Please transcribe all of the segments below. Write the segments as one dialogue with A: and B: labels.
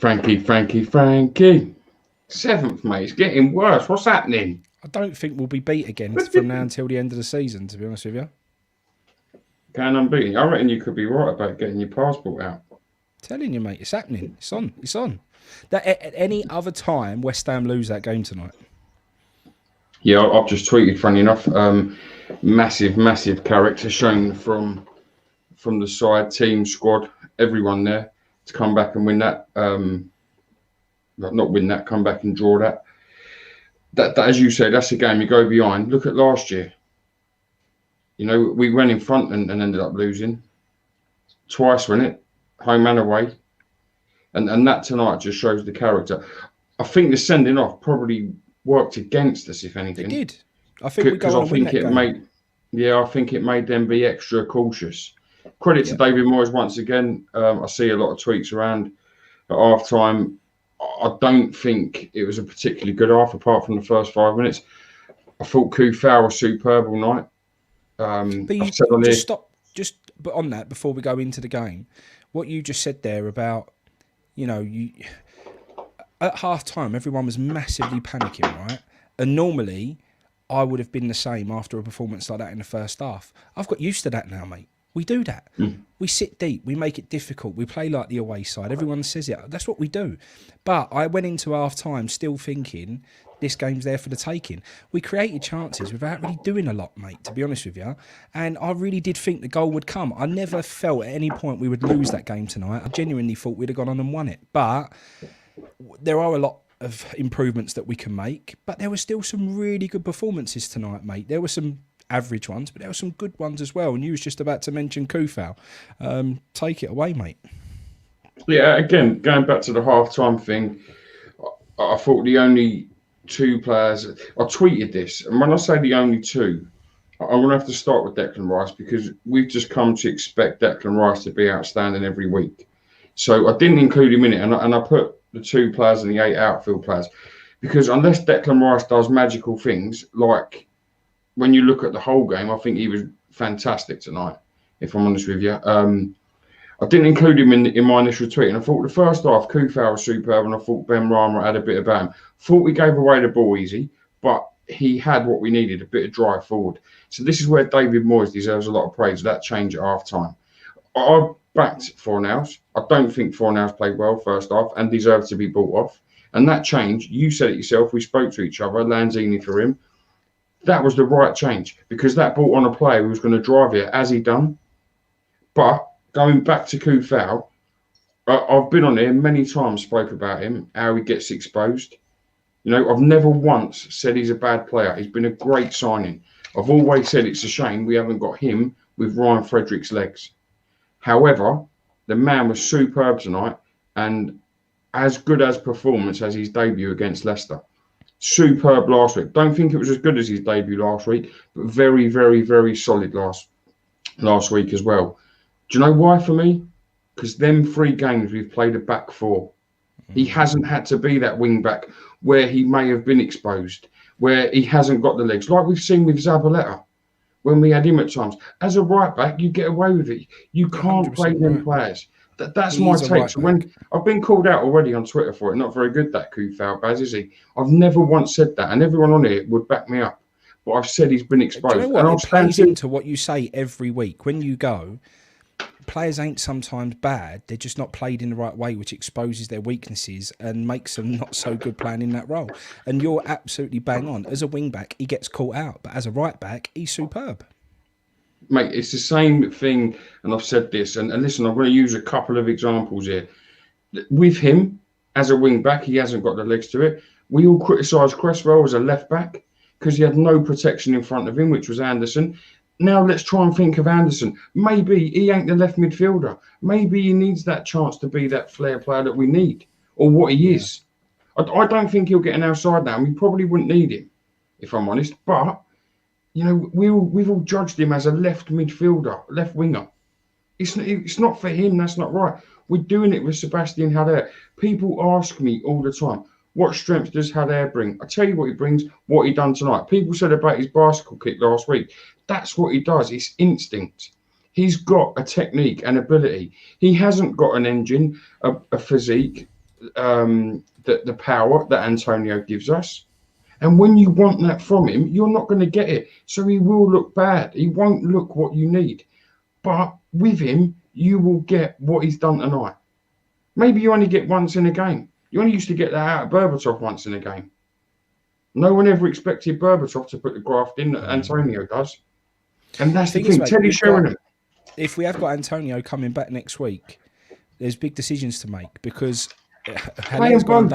A: Frankie. Seventh, mate. It's getting worse. What's happening?
B: I don't think we'll be beat again from now until the end of the season, to be honest with you.
A: Going unbeaten. I reckon you could be right about getting your passport out.
B: Telling you, mate, it's happening. It's on. That at any other time, West Ham lose that game tonight.
A: Yeah, I've just tweeted, funny enough, massive character shown from the side, team, squad, everyone there to come back and win that. Not win that, come back and draw that. That, as you say, that's a game you go behind. Look at last year. You know, we went in front and ended up losing. Twice, wasn't it? Home and away. And that tonight just shows the character. I think the sending off probably worked against us, if anything.
B: It did. I think we go on and win that game.
A: I think it made them be extra cautious. Credit to David Moyes once again. I see a lot of tweets around at half time. I don't think it was a particularly good half, apart from the first 5 minutes. I thought Kufau was superb all night.
B: But on that, before we go into the game, what you just said there about, at half time, everyone was massively panicking, right? And normally, I would have been the same after a performance like that in the first half. I've got used to that now, mate. We do that. We sit deep. We make it difficult. We play like the away side. Everyone says it. That's what we do. But I went into half time still thinking this game's there for the taking. We created chances without really doing a lot, mate, to be honest with you. And I really did think the goal would come. I never felt at any point we would lose that game tonight. I genuinely thought we'd have gone on and won it. But there are a lot of improvements that we can make. But there were still some really good performances tonight, mate. There were some average ones, but there were some good ones as well. And you was just about to mention Kufau. Take it away, mate.
A: Yeah, again, going back to the half-time thing, I thought the only two players... I tweeted this, and when I say the only two, I'm going to have to start with Declan Rice, because we've just come to expect Declan Rice to be outstanding every week. So I didn't include him in it, and I put the two players and the 8 outfield players, because unless Declan Rice does magical things, like when you look at the whole game, I think he was fantastic tonight, if I'm honest with you. I didn't include him in my initial tweet, and I thought the first half, Kufau was superb, and I thought Ben Rama had a bit about him. Thought we gave away the ball easy, but he had what we needed, a bit of drive forward. So this is where David Moyes deserves a lot of praise, that change at half-time. I backed Fornals. I don't think Fornals played well first half and deserved to be bought off. And that change, you said it yourself, we spoke to each other, Lanzini for him. That was the right change, because that brought on a player who was going to drive it, as he done. But going back to Kufau, I've been on here many times, spoke about him, how he gets exposed. You know, I've never once said he's a bad player. He's been a great signing. I've always said it's a shame we haven't got him with Ryan Frederick's legs. However, the man was superb tonight, and as good as performance as his debut against Leicester. Superb last week. Don't think it was as good as his debut last week, but very, very, very solid last week as well. Do you know why for me? Because them 3 games we've played a back 4. He hasn't had to be that wing back where he may have been exposed, where he hasn't got the legs, like we've seen with Zabaleta when we had him at times. As a right back, you get away with it. You can't play them players. That's my take. So when I've been called out already on Twitter for it, not very good, that Kufau, Baz, is he? I've never once said that, and everyone on here would back me up. But I've said he's been exposed.
B: Do you know what? It plays into what you say every week. When you go, players ain't sometimes bad. They're just not played in the right way, which exposes their weaknesses and makes them not so good playing in that role. And you're absolutely bang on. As a wing back, he gets caught out, but as a right back, he's superb.
A: Mate, it's the same thing, and I've said this, and listen, I'm going to use a couple of examples here. With him, as a wing-back, he hasn't got the legs to it. We all criticised Cresswell as a left-back because he had no protection in front of him, which was Anderson. Now let's try and think of Anderson. Maybe he ain't the left midfielder. Maybe he needs that chance to be that flair player that we need, or what he is. I don't think he'll get an outside now, and we probably wouldn't need him, if I'm honest, but... You know, we've all judged him as a left midfielder, left winger. It's not for him. That's not right. We're doing it with Sebastian Haller. People ask me all the time, what strength does Haller bring? I tell you what he brings, what he done tonight. People said about his bicycle kick last week. That's what he does. It's instinct. He's got a technique and ability. He hasn't got an engine, a physique. the power that Antonio gives us. And when you want that from him, you're not going to get it. So he will look bad. He won't look what you need. But with him, you will get what he's done tonight. Maybe you only get once in a game. You only used to get that out of Berbatov once in a game. No one ever expected Berbatov to put the graft in that Antonio does. And that's the thing. Teddy Sheringham.
B: If we have got Antonio coming back next week, there's big decisions to make because Haller's gone and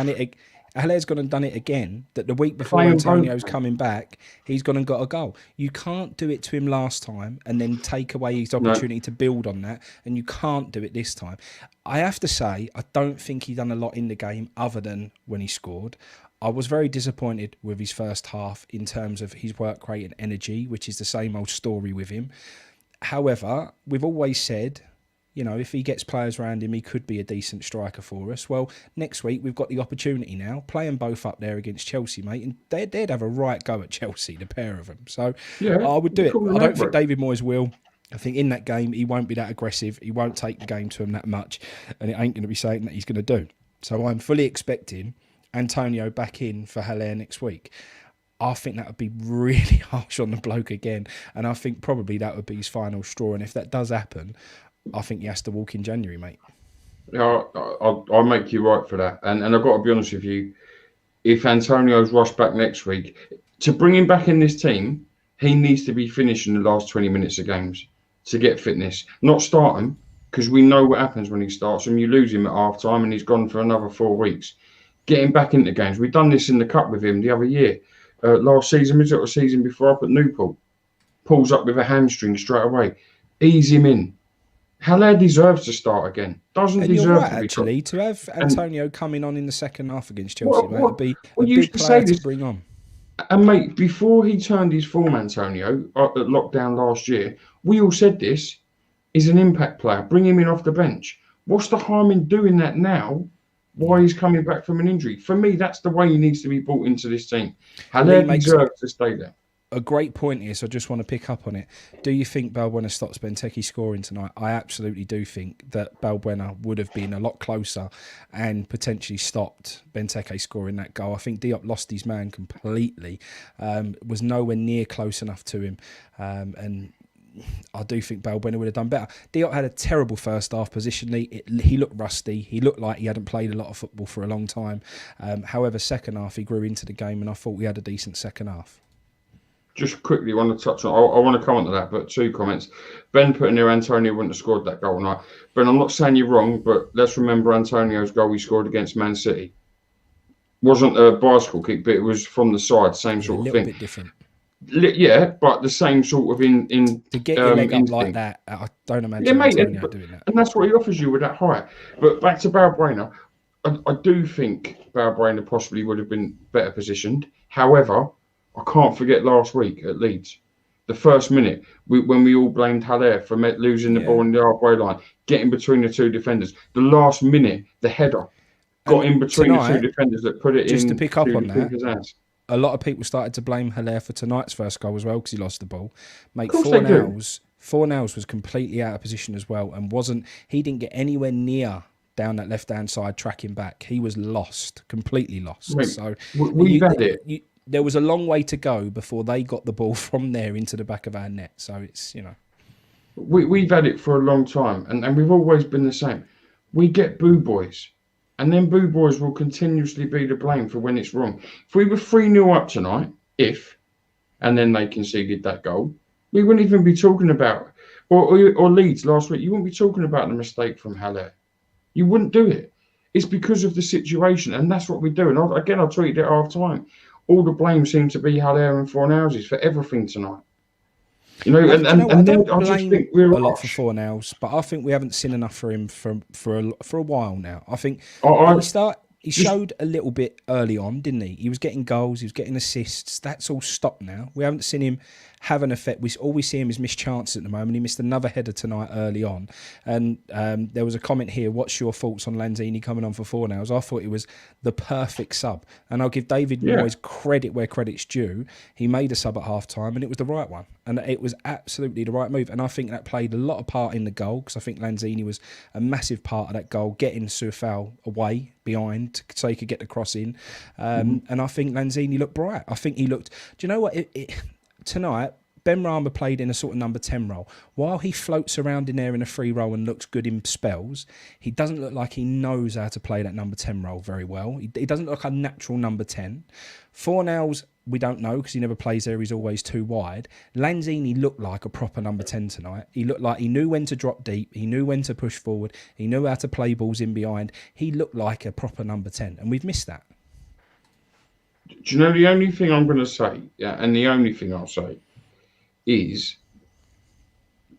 B: done it again. That the week before Antonio's coming back, he's gone and got a goal. You can't do it to him last time and then take away his opportunity to build on that, and you can't do it this time. I have to say, I don't think he done a lot in the game other than when he scored. I was very disappointed with his first half in terms of his work rate and energy, which is the same old story with him. However, we've always said, you know, if he gets players around him, he could be a decent striker for us. Well, next week we've got the opportunity now, play them both up there against Chelsea, mate, and they'd have a right go at Chelsea, the pair of them. So I would do it. I don't think David Moyes will. I think in that game, he won't be that aggressive. He won't take the game to him that much, and it ain't going to be something that he's going to do. So I'm fully expecting Antonio back in for Haller next week. I think that would be really harsh on the bloke again, and I think probably that would be his final straw. And if that does happen, I think he has to walk in January, mate.
A: Yeah, I'll make you right for that. And I've got to be honest with you, if Antonio's rushed back next week, to bring him back in this team, he needs to be finishing the last 20 minutes of games to get fitness. Not start him, because we know what happens when he starts him. You lose him at half time and he's gone for another 4 weeks. Get him back into games. We've done this in the Cup with him the other year. Last season, was it the season before up at Newport? Pulls up with a hamstring straight away. Ease him in. Haller deserves to start again. Doesn't
B: and
A: deserve
B: you're right,
A: to be
B: actually, to have Antonio coming on in the second half against Chelsea, mate, would be a big player to bring on.
A: And mate, before he turned his form, Antonio, at lockdown last year, we all said this is an impact player. Bring him in off the bench. What's the harm in doing that now? Why he's coming back from an injury? For me, that's the way he needs to be brought into this team. Haller deserves to stay there.
B: A great point here, so I just want to pick up on it. Do you think Balbuena stops Benteke scoring tonight? I absolutely do think that Balbuena would have been a lot closer and potentially stopped Benteke scoring that goal. I think Diop lost his man completely, was nowhere near close enough to him, and I do think Balbuena would have done better. Diop had a terrible first half positionally. He looked rusty. He looked like he hadn't played a lot of football for a long time. However, second half, he grew into the game, and I thought we had a decent second half.
A: Just quickly want to touch on, I want to comment on that, but 2 comments. Ben put in there, Antonio wouldn't have scored that goal tonight. Ben, I'm not saying you're wrong, but let's remember Antonio's goal he scored against Man City. Wasn't a bicycle kick, but it was from the side, same sort of thing. A
B: little bit different.
A: Yeah, but the same sort of in
B: to get your leg up like that, I don't imagine Antonio doing that.
A: And that's what he offers you with that height. But back to Balbuena, I do think Balbuena possibly would have been better positioned. However, I can't forget last week at Leeds, the first minute when we all blamed Haller for losing the ball in the halfway line, getting between the 2 defenders. The last minute, the header got in between the 2 defenders that put it in.
B: Just to pick up on that, a lot of people started to blame Haller for tonight's first goal as well because he lost the ball. Mate, Fornals was completely out of position as well and he didn't get anywhere near down that left-hand side tracking back. He was lost, completely lost.
A: Mate,
B: so
A: we've had it.
B: There was a long way to go before they got the ball from there into the back of our net. So it's, you know.
A: We've had it for a long time and we've always been the same. We get boo boys and then boo boys will continuously be to blame for when it's wrong. If we were 3-0 up tonight, and then they conceded that goal, we wouldn't even be talking about, or Leeds last week, you wouldn't be talking about the mistake from Haller. You wouldn't do it. It's because of the situation and that's what we do. And I tweeted at half time. All the blame seems to be Haller and Fornals for everything tonight. You know, I just think we're
B: a lot for Fornals, but I think we haven't seen enough for him for a while now. I think he showed a little bit early on, didn't he? He was getting goals, he was getting assists. That's all stopped now. We haven't seen him have an effect. All we see him is missed chances at the moment. He missed another header tonight early on. And there was a comment here, what's your thoughts on Lanzini coming on for Fornals? I thought it was the perfect sub. And I'll give David Moyes credit where credit's due. He made a sub at half-time, and it was the right one. And it was absolutely the right move. And I think that played a lot of part in the goal, because I think Lanzini was a massive part of that goal, getting Soufal away behind so he could get the cross in. And I think Lanzini looked bright. I think he looked... Do you know what? Tonight, Ben Rama played in a sort of number 10 role. While he floats around in there in a free role and looks good in spells, he doesn't look like he knows how to play that number 10 role very well. He doesn't look like a natural number 10. Fornals, we don't know because he never plays there. He's always too wide. Lanzini looked like a proper number 10 tonight. He looked like he knew when to drop deep. He knew when to push forward. He knew how to play balls in behind. He looked like a proper number 10, and we've missed that.
A: Do you know the only thing I'm going to say, and the only thing I'll say, is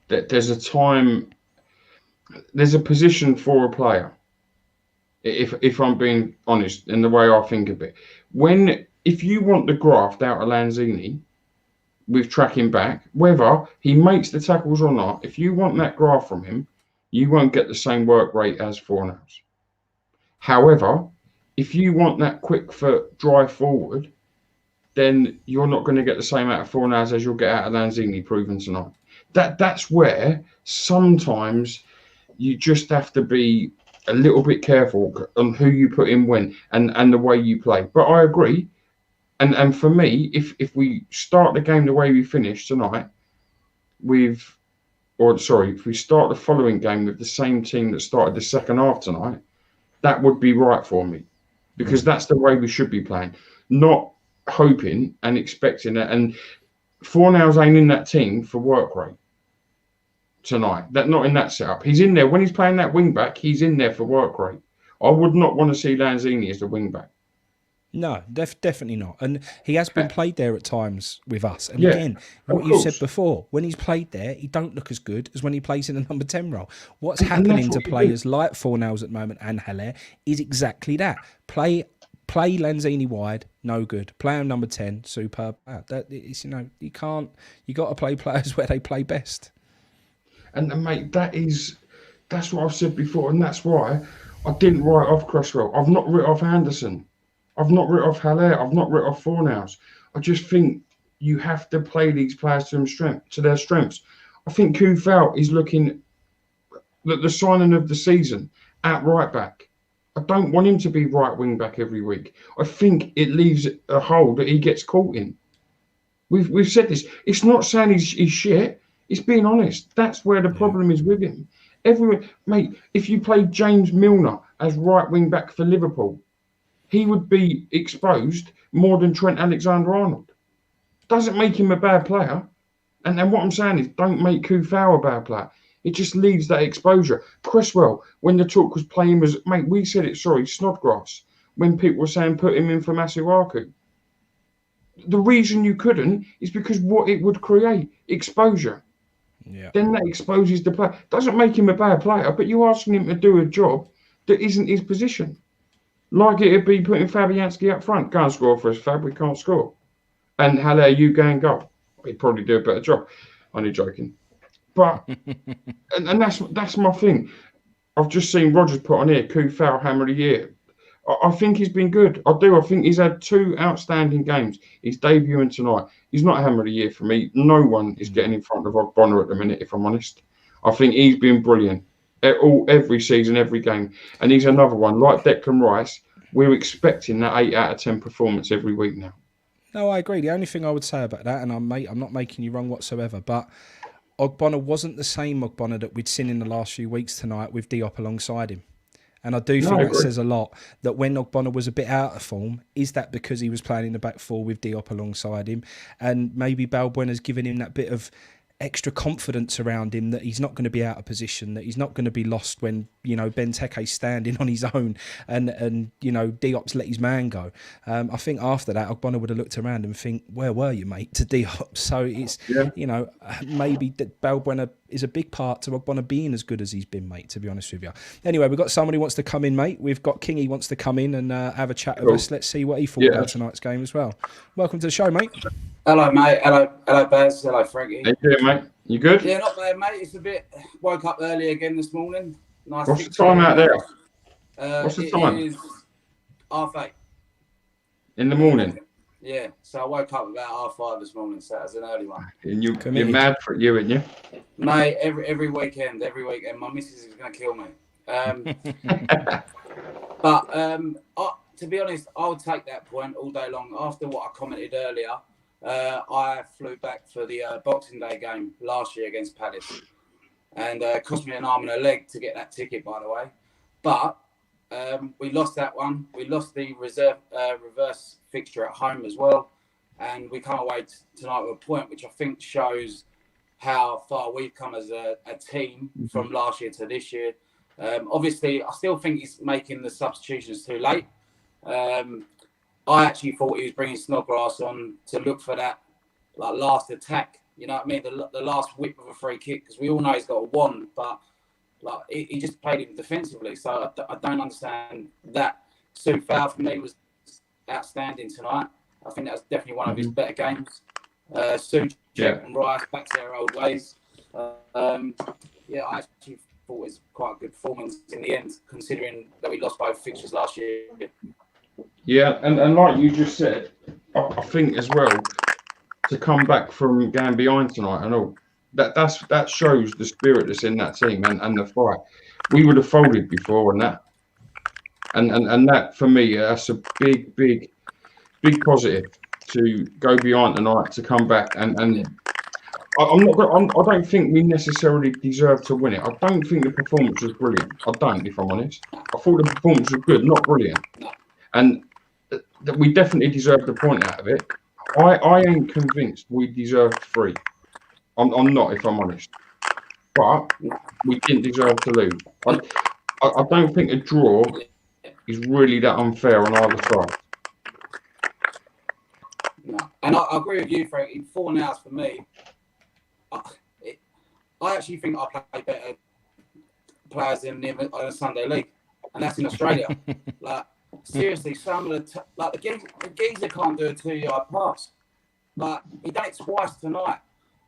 A: that there's a time, there's a position for a player, if I'm being honest in the way I think of it. If you want the graft out of Lanzini with tracking back, whether he makes the tackles or not, if you want that graft from him, you won't get the same work rate as Fornals. However, if you want that quick foot drive forward, then you're not going to get the same out of Fornals as you'll get out of Lanzini, proven tonight. That's where sometimes you just have to be a little bit careful on who you put in when and the way you play. But I agree. And for me, if we start the game the way we finished tonight, if we start the following game with the same team that started the second half tonight, that would be right for me. Because that's the way we should be playing. Not hoping and expecting it. And Fornals ain't in that team for work rate tonight. Not in that setup. He's in there. When he's playing that wing back, he's in there for work rate. I would not want to see Lanzini as the wing back.
B: No, definitely not. And he has been played there at times with us. And again, what you said before, when he's played there, he don't look as good as when he plays in the number 10 role. What's happening to players like Fornals at the moment and Haller is exactly that. Play Lanzini wide, no good. Play him number 10, superb. That is, you can't. You got to play players where they play best.
A: And mate, that's what I've said before, and that's why I didn't write off Cresswell. I've not written off Anderson. I've not written off Haller. I've not written off Fornals. I just think you have to play these players to their strengths. I think Kufal is looking at the signing of the season at right back. I don't want him to be right wing back every week. I think it leaves a hole that he gets caught in. We've said this. It's not saying he's shit. It's being honest. That's where the problem is with him. Mate, if you played James Milner as right wing back for Liverpool, he would be exposed more than Trent Alexander-Arnold. Doesn't make him a bad player. And then what I'm saying is don't make Kufau a bad player. It just leaves that exposure. Cresswell, when the talk was playing, mate, we said it, Snodgrass, when people were saying put him in for Masuaku. The reason you couldn't is because what it would create, exposure. Yeah. Then that exposes the player. Doesn't make him a bad player, but you're asking him to do a job that isn't his position. Like it would be putting Fabianski up front. Go and score for us, Fab. We can't score. And Haller, you go and go. He'd probably do a better job. Only joking. But, and that's my thing. I've just seen Rogers put on here, Kufau Hammer of the Year. I think he's been good. I do. I think he's had 2 outstanding games. He's debuting tonight. He's not Hammer of the Year for me. No one is getting in front of Ogbonna at the minute, if I'm honest. I think he's been brilliant. Every season, every game. And he's another one. Like Declan Rice, we're expecting that 8 out of 10 performance every week now.
B: No, I agree. The only thing I would say about that, and I'm not making you wrong whatsoever, but Ogbonna wasn't the same Ogbonna that we'd seen in the last few weeks tonight with Diop alongside him. And I do think that says a lot, that when Ogbonna was a bit out of form, is that because he was playing in the back 4 with Diop alongside him? And maybe Balbuena's given him that bit of extra confidence around him that he's not going to be out of position, that he's not going to be lost when, Benteke's standing on his own and Diop's let his man go. I think after that, Ogbonna would have looked around and think, where were you, mate, to Diop? So it's, maybe that Balbuena is a big part to Ogbonna being as good as he's been, mate, to be honest with you. Anyway, we've got somebody who wants to come in, mate. We've got Kingy wants to come in and have a chat with us. Let's see what he thought about tonight's game as well. Welcome to the show, mate.
C: Hello, mate. Hello, Baz. Hello, Frankie.
A: How you doing, mate? You good?
C: Yeah, not bad, mate. It's a bit... Woke up early again this morning. Nice.
A: What's the time out there?
C: What's the time? It is 8:30.
A: In the morning?
C: Yeah, so I woke up about 5:30 this morning, so that was an early one.
A: And you're mad for it, aren't you?
C: Mate, every weekend, my missus is going to kill me. But to be honest, I would take that point all day long. After what I commented earlier, I flew back for the Boxing Day game last year against Palace. And cost me an arm and a leg to get that ticket, by the way. But we lost that one. We lost the reverse fixture at home as well. And we come away tonight with a point, which I think shows how far we've come as a team from last year to this year. Obviously, I still think he's making the substitutions too late. I actually thought he was bringing Snodgrass on to look for that last attack. You know what I mean? The last whip of a free kick, because we all know he's got a wand, but he just played him defensively. So I don't understand that. Sue Fowl for me was outstanding tonight. I think that was definitely one of his better games. Sue and Rice back to their old ways. I actually thought it was quite a good performance in the end, considering that we lost both fixtures last year.
A: Yeah, and like you just said, I think as well, to come back from going behind tonight and all, that shows the spirit that's in that team and the fight. We would have folded before and that. And that, for me, that's a big positive to go behind tonight, to come back and I don't think we necessarily deserve to win it. I don't think the performance was brilliant. I don't, if I'm honest. I thought the performance was good, not brilliant. And that we definitely deserved the point out of it. I ain't convinced we deserved 3. I'm not, if I'm honest. But we didn't deserve to lose. I don't think a draw is really that unfair on either side.
C: No. And I agree with you, Frank. 4 nows for me. I actually think I play better players in the Sunday League. And that's in Australia. Seriously, some of the geezer can't do a 2-yard pass. He done it twice tonight.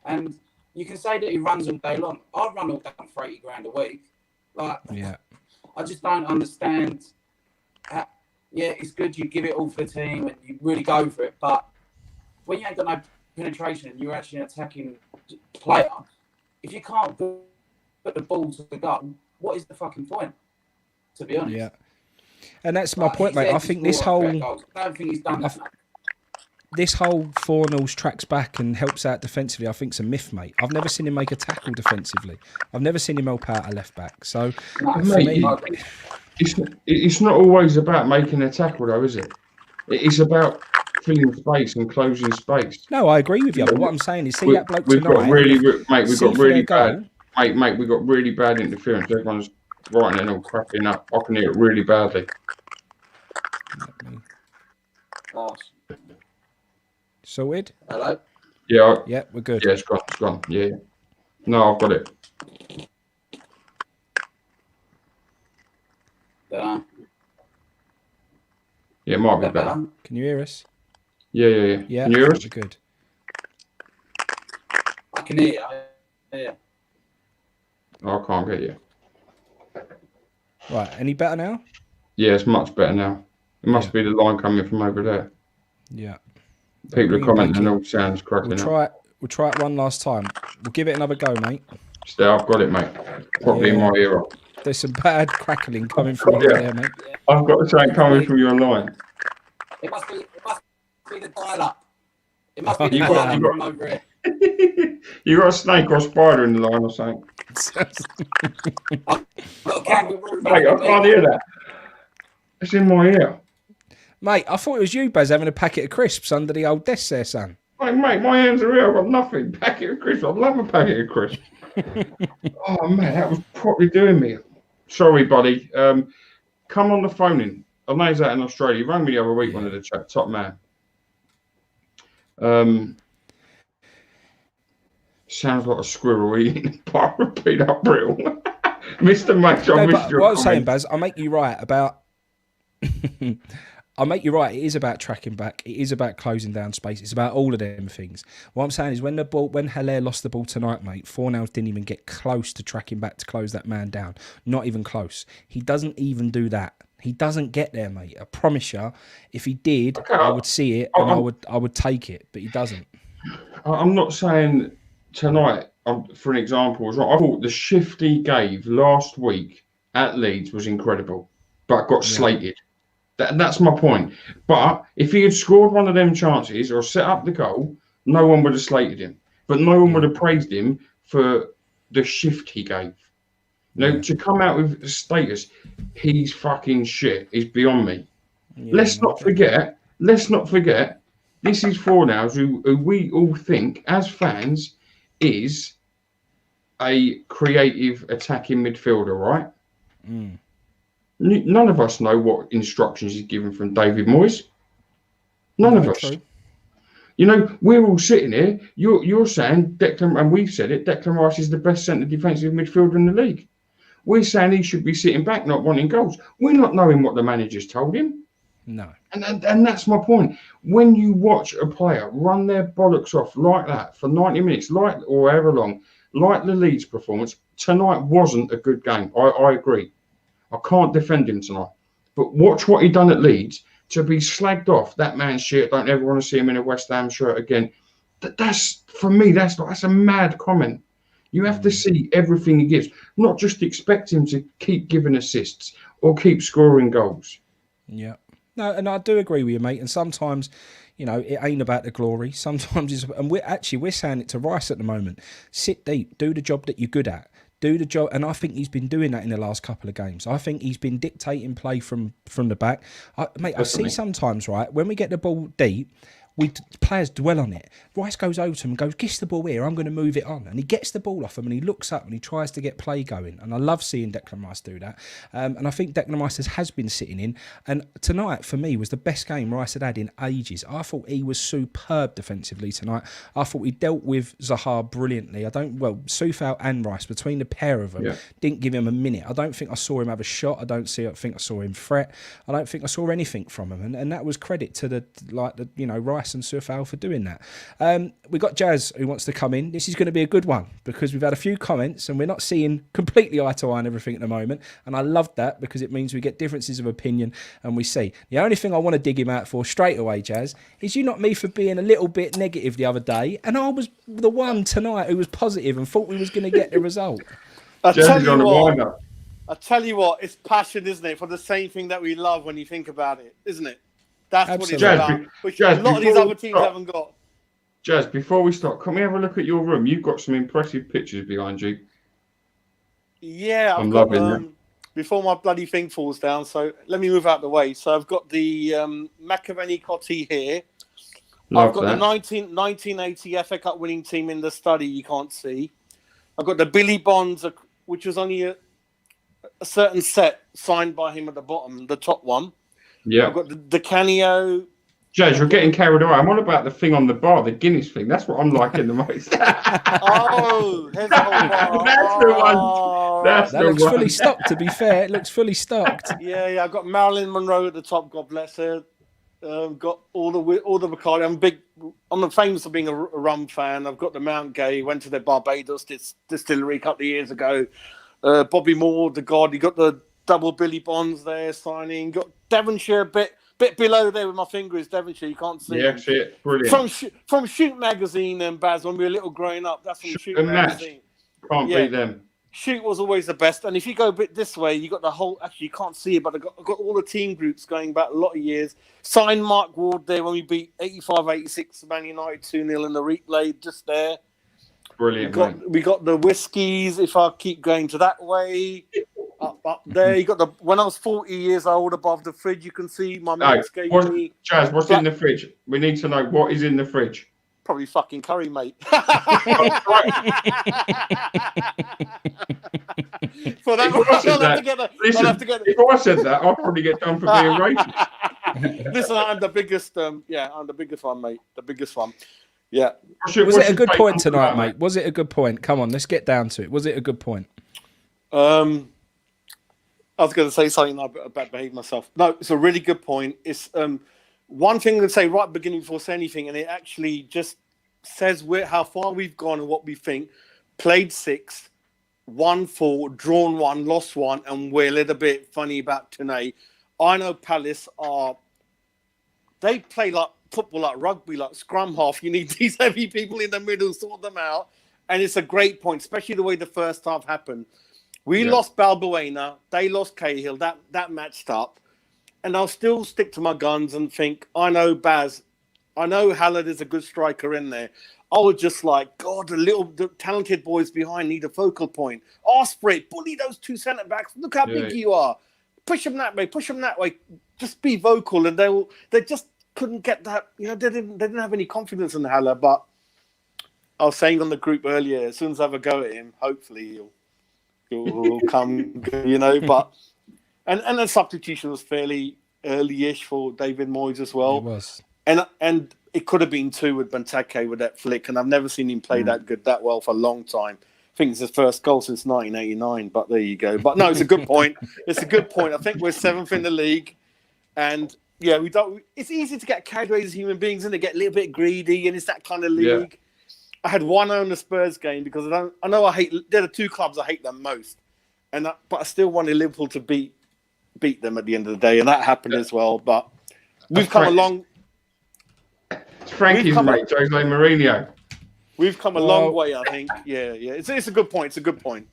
C: And you can say that he runs all day long. I run all day for 80 grand a week. I just don't understand. It's good you give it all for the team and you really go for it. But when you ain't got no penetration and you're actually an attacking player, if you can't put the ball to the goal, what is the fucking point? To be honest.
B: Yeah. And that's my point, mate. I think this whole...
C: I don't think he's done that.
B: This whole 4-0 tracks back and helps out defensively, I think, is a myth, mate. I've never seen him make a tackle defensively. I've never seen him help out a left back. So,
A: it's not always about making a tackle, though, is it? It's about filling space and closing space.
B: No, I agree with you. But what I'm saying is, see that bloke tonight.
A: We got really bad interference. Everyone's writing and all cracking up. I can hear it really badly.
B: Sorted?
C: Hello?
A: Yeah,
B: we're good.
A: Yeah, it's gone. Yeah. No, I've got it. Yeah, it might be better.
B: Can you hear us?
A: Yeah. Can you hear us?
B: We're good.
C: I can hear you.
A: I can't get you.
B: Right, any better now?
A: Yeah, it's much better now. It must be the line coming from over there.
B: Yeah.
A: People are commenting and all sounds cracking up.
B: We'll try it one last time. We'll give it another go, mate.
A: Still, I've got it, mate. Probably in my ear.
B: There's some bad crackling coming from over there, mate.
A: I've got the same coming from your line.
C: It must be the dial-up. It must be the dial-up from over here.
A: You got a snake or a spider in the line or something? Mate, I can't hear that. It's in my ear.
B: Mate, I thought it was you, Baz, having a packet of crisps under the old desk there, son.
A: Mate, my hands are here. I've got nothing. Packet of crisps. I love a packet of crisps. Oh, man, that was probably doing me. Sorry, buddy. Come on the phone in. I know he's out in Australia. He rang me the other week, one of the top man. Sounds like a squirrel eating a bar of peanut brittle. Mr. Match, I missed your
B: what I was saying,
A: comment.
B: Baz, I make you right about. I'll make you right. It is about tracking back. It is about closing down space. It's about all of them things. What I'm saying is when Haller lost the ball tonight, mate, Fornals didn't even get close to tracking back to close that man down. Not even close. He doesn't even do that. He doesn't get there, mate. I promise you. If he did,
A: Okay,
B: I would see it and I would take it, but he doesn't.
A: I'm not saying tonight, for an example, was right. I thought the shift he gave last week at Leeds was incredible, but got slated. That's my point. But if he had scored one of them chances or set up the goal, no one would have slated him. But no one would have praised him for the shift he gave. To come out with status, he's fucking shit, is beyond me. Let's not forget, this is Fornals, who we all think, as fans, is a creative attacking midfielder, right? None of us know what instructions he's given from David Moyes. None of us.
B: True.
A: We're all sitting here. You're saying Declan, and we've said it. Declan Rice is the best centre defensive midfielder in the league. We're saying he should be sitting back, not wanting goals. We're not knowing what the manager's told him.
B: No.
A: And that's my point. When you watch a player run their bollocks off like that for 90 minutes, or however long, like the Leeds performance, tonight wasn't a good game. I agree. I can't defend him tonight. But watch what he done at Leeds. To be slagged off, that man's shit, don't ever want to see him in a West Ham shirt again. That's for me, that's a mad comment. You have to see everything he gives, not just expect him to keep giving assists or keep scoring goals.
B: Yeah. No, and I do agree with you, mate. And sometimes, it ain't about the glory. Sometimes it's, and we're saying it to Rice at the moment. Sit deep, do the job that you're good at. Do the job, and I think he's been doing that in the last couple of games. I think he's been dictating play from the back. I see sometimes, right, when we get the ball deep, players dwell on it. Rice goes over to him and goes, "Kiss the ball here, I'm going to move it on." And he gets the ball off him and he looks up and he tries to get play going. And I love seeing Declan Rice do that. And I think Declan Rice has been sitting in. And tonight, for me, was the best game Rice had in ages. I thought he was superb defensively tonight. I thought he dealt with Zaha brilliantly. Soufal and Rice, between the pair of them, didn't give him a minute. I don't think I saw him have a shot. I think I saw him fret. I don't think I saw anything from him. And that was credit to Rice and Soufal for doing that. We got Jazz who wants to come in. This is going to be a good one because we've had a few comments and we're not seeing completely eye to eye on everything at the moment. And I love that because it means we get differences of opinion and we see. The only thing I want to dig him out for straight away, Jazz, is you not me for being a little bit negative the other day, and I was the one tonight who was positive and thought we was going to get the result.
D: I tell you what, it's passion, isn't it, for the same thing that we love when you think about it, isn't it? That's
B: Absolutely.
D: what it's about, which a lot of these other teams haven't got.
A: Jazz, before we start, can we have a look at your room? You've got some impressive pictures behind you.
D: Yeah,
A: I'm loving that.
D: Before my bloody thing falls down, so let me move out the way. So I've got the Machiavelli Cotti here. I've got the 1980 FA Cup winning team in the study you can't see. I've got the Billy Bonds, which was only a certain set signed by him at the bottom, the top one.
A: Yeah.
D: I've got the Canio.
A: Jazz, you're getting carried away. I'm on about the thing on the bar, the Guinness thing. That's what I'm liking the most.
D: Oh, here's the whole bar.
A: That's the one. That
B: looks fully stocked, to be fair. It looks fully stocked.
D: Yeah. I've got Marilyn Monroe at the top, God bless her. Got all the Bacardi. I'm famous for being a rum fan. I've got the Mount Gay. Went to the Barbados distillery a couple of years ago. Bobby Moore, the God. You got the double Billy Bonds there signing. Got Devonshire a bit below there with my finger is Devonshire. You can't see.
A: Yeah, see it. Brilliant.
D: From Shoot magazine and Baz when we were little growing up. That's from Shoot magazine.
A: Can't beat them.
D: Shoot was always the best. And if you go a bit this way, you got the whole. Actually, you can't see it, but I've got all the team groups going back a lot of years. Signed Mark Ward there when we beat 85-86 Man United 2-0 in the replay. Just there.
A: Brilliant.
D: We got the whiskies. If I keep going to that way. Up there, you got the. When I was 40 years old, above the fridge, you can see my mates gave me.
A: Jazz, what's in the fridge? We need to know what is in the fridge.
D: Probably fucking curry, mate. For that,
A: If I said that, I'd probably get done for being racist.
D: Listen, I'm the biggest. I'm the biggest one, mate. The biggest one. Yeah.
B: Was it a good point tonight, mate? Was it a good point? Come on, let's get down to it. Was it a good point?
D: I was going to say something about behave myself. No, it's a really good point. It's one thing to say right at the beginning before saying anything, and it actually just says how far we've gone and what we think. Played 6, won 4, drawn 1, lost 1, and we're a little bit funny about tonight. I know Palace they play like football, like rugby, like scrum half. You need these heavy people in the middle, sort them out. And it's a great point, especially the way the first half happened. We lost Balbuena, they lost Cahill, that matched up. And I'll still stick to my guns and think, I know Baz, I know Hallard is a good striker in there. I was just like, God, the talented boys behind need a focal point. Ask for it, bully those 2 centre-backs. Look how big you are. Push them that way, push them that way. Just be vocal. And they just couldn't get that. You know, they didn't have any confidence in Hallard. But I was saying on the group earlier, as soon as I have a go at him, hopefully he'll come, you know. But and the substitution was fairly early-ish for David Moyes as well.
B: It was.
D: And it could have been 2 with Benteke with that flick, and I've never seen him play that well for a long time. I think it's his first goal since 1989, but there you go. But no, it's a good point. It's a good point. I think we're 7th in the league, and yeah, we don't. It's easy to get carried away as human beings, and they get a little bit greedy, and it's that kind of league. Yeah. I had one on the Spurs game because I know I hate. They're the 2 clubs I hate them most, but I still wanted Liverpool to beat them at the end of the day, and that happened as well. But we've come along.
A: It's Frankie's mate, Jose Mourinho.
D: We've come a long way, I think. Yeah. It's a good point. It's a good point.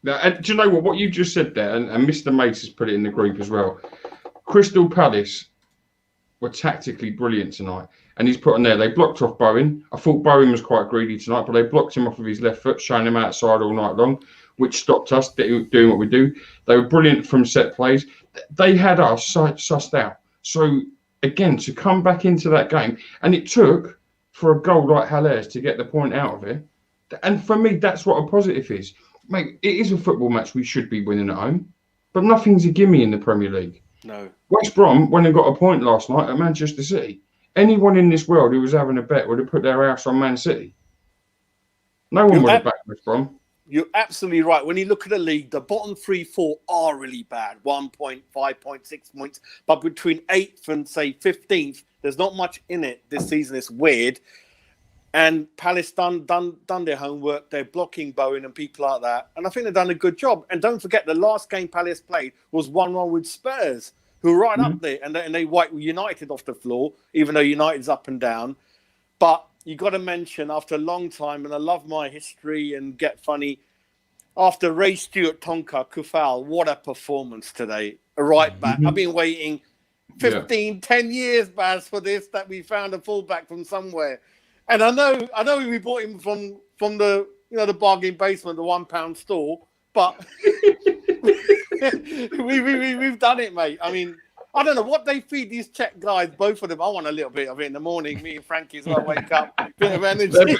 A: Now, and do you know what you just said there? And Mr. Mace has put it in the group as well. Crystal Palace were tactically brilliant tonight. And he's put on there, they blocked off Bowen. I thought Bowen was quite greedy tonight, but they blocked him off with his left foot, showing him outside all night long, which stopped us doing what we do. They were brilliant from set plays. They had us sussed out. So, again, to come back into that game, and it took for a goal like Haller's to get the point out of it. And for me, that's what a positive is. Mate, it is a football match we should be winning at home, but nothing's a gimme in the Premier League.
D: No.
A: West Brom, when they got a point last night at Manchester City, anyone in this world who was having a bet would have put their house on Man City. No one would have backed West Brom.
D: You're absolutely right. When you look at the league, the bottom 3-4 are really bad. 1 point, 5 points, 6 points. But between 8th and, say, 15th, there's not much in it this season. It's weird. And Palace done their homework. They're blocking Bowen and people like that. And I think they've done a good job. And don't forget, the last game Palace played was 1-1 with Spurs, who are right up there. And they wiped United off the floor, even though United's up and down. But you got to mention, after a long time, and I love my history and get funny, after Ray Stewart, Tonka, Kufal, what a performance today. A right back. I've been waiting 10 years, Baz, for this, that we found a fullback from somewhere. And I know we bought him from the the bargain basement, the £1 store, but we've done it, mate. I mean, I don't know what they feed these Czech guys, both of them. I want a little bit of it in the morning. Me and Frankie, as I wake up, bit of energy.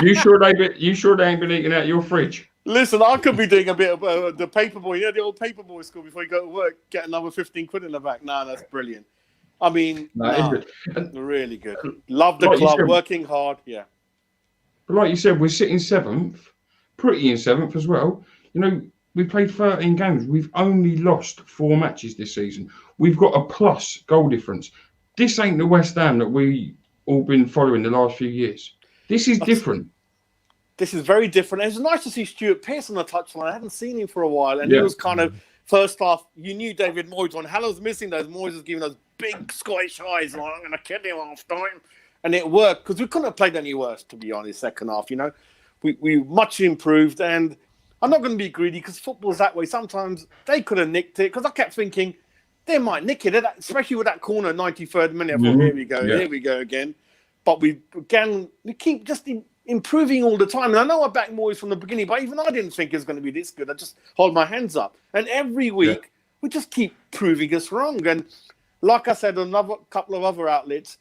A: You sure they ain't been eating out your fridge?
D: Listen, I could be doing a bit of the paperboy, the old paperboy school before you go to work, get another 15 quid in the back. No, that's brilliant. I mean, really good. Love the club, working hard, yeah.
A: But like you said, we're sitting 7th, pretty in 7th as well. You know, we played 13 games. We've only lost 4 matches this season. We've got a plus goal difference. This ain't the West Ham that we all been following the last few years. This is different.
D: This is very different. It was nice to see Stuart Pearce on the touchline. I hadn't seen him for a while, and he was kind of first half. You knew David Moyes when Hallow was missing those. Moyes was giving those big Scottish eyes, like, I'm going to kill him half time, and it worked because we couldn't have played any worse, to be honest. Second half, we much improved, and I'm not going to be greedy because football's that way. Sometimes they could have nicked it because I kept thinking they might nick it, especially with that corner, 93rd minute. I thought, here we go again. But we keep just improving all the time. And I know I backed Moyes from the beginning, but even I didn't think it was going to be this good. I just hold my hands up. And every week, we just keep proving us wrong. And like I said on another couple of other outlets,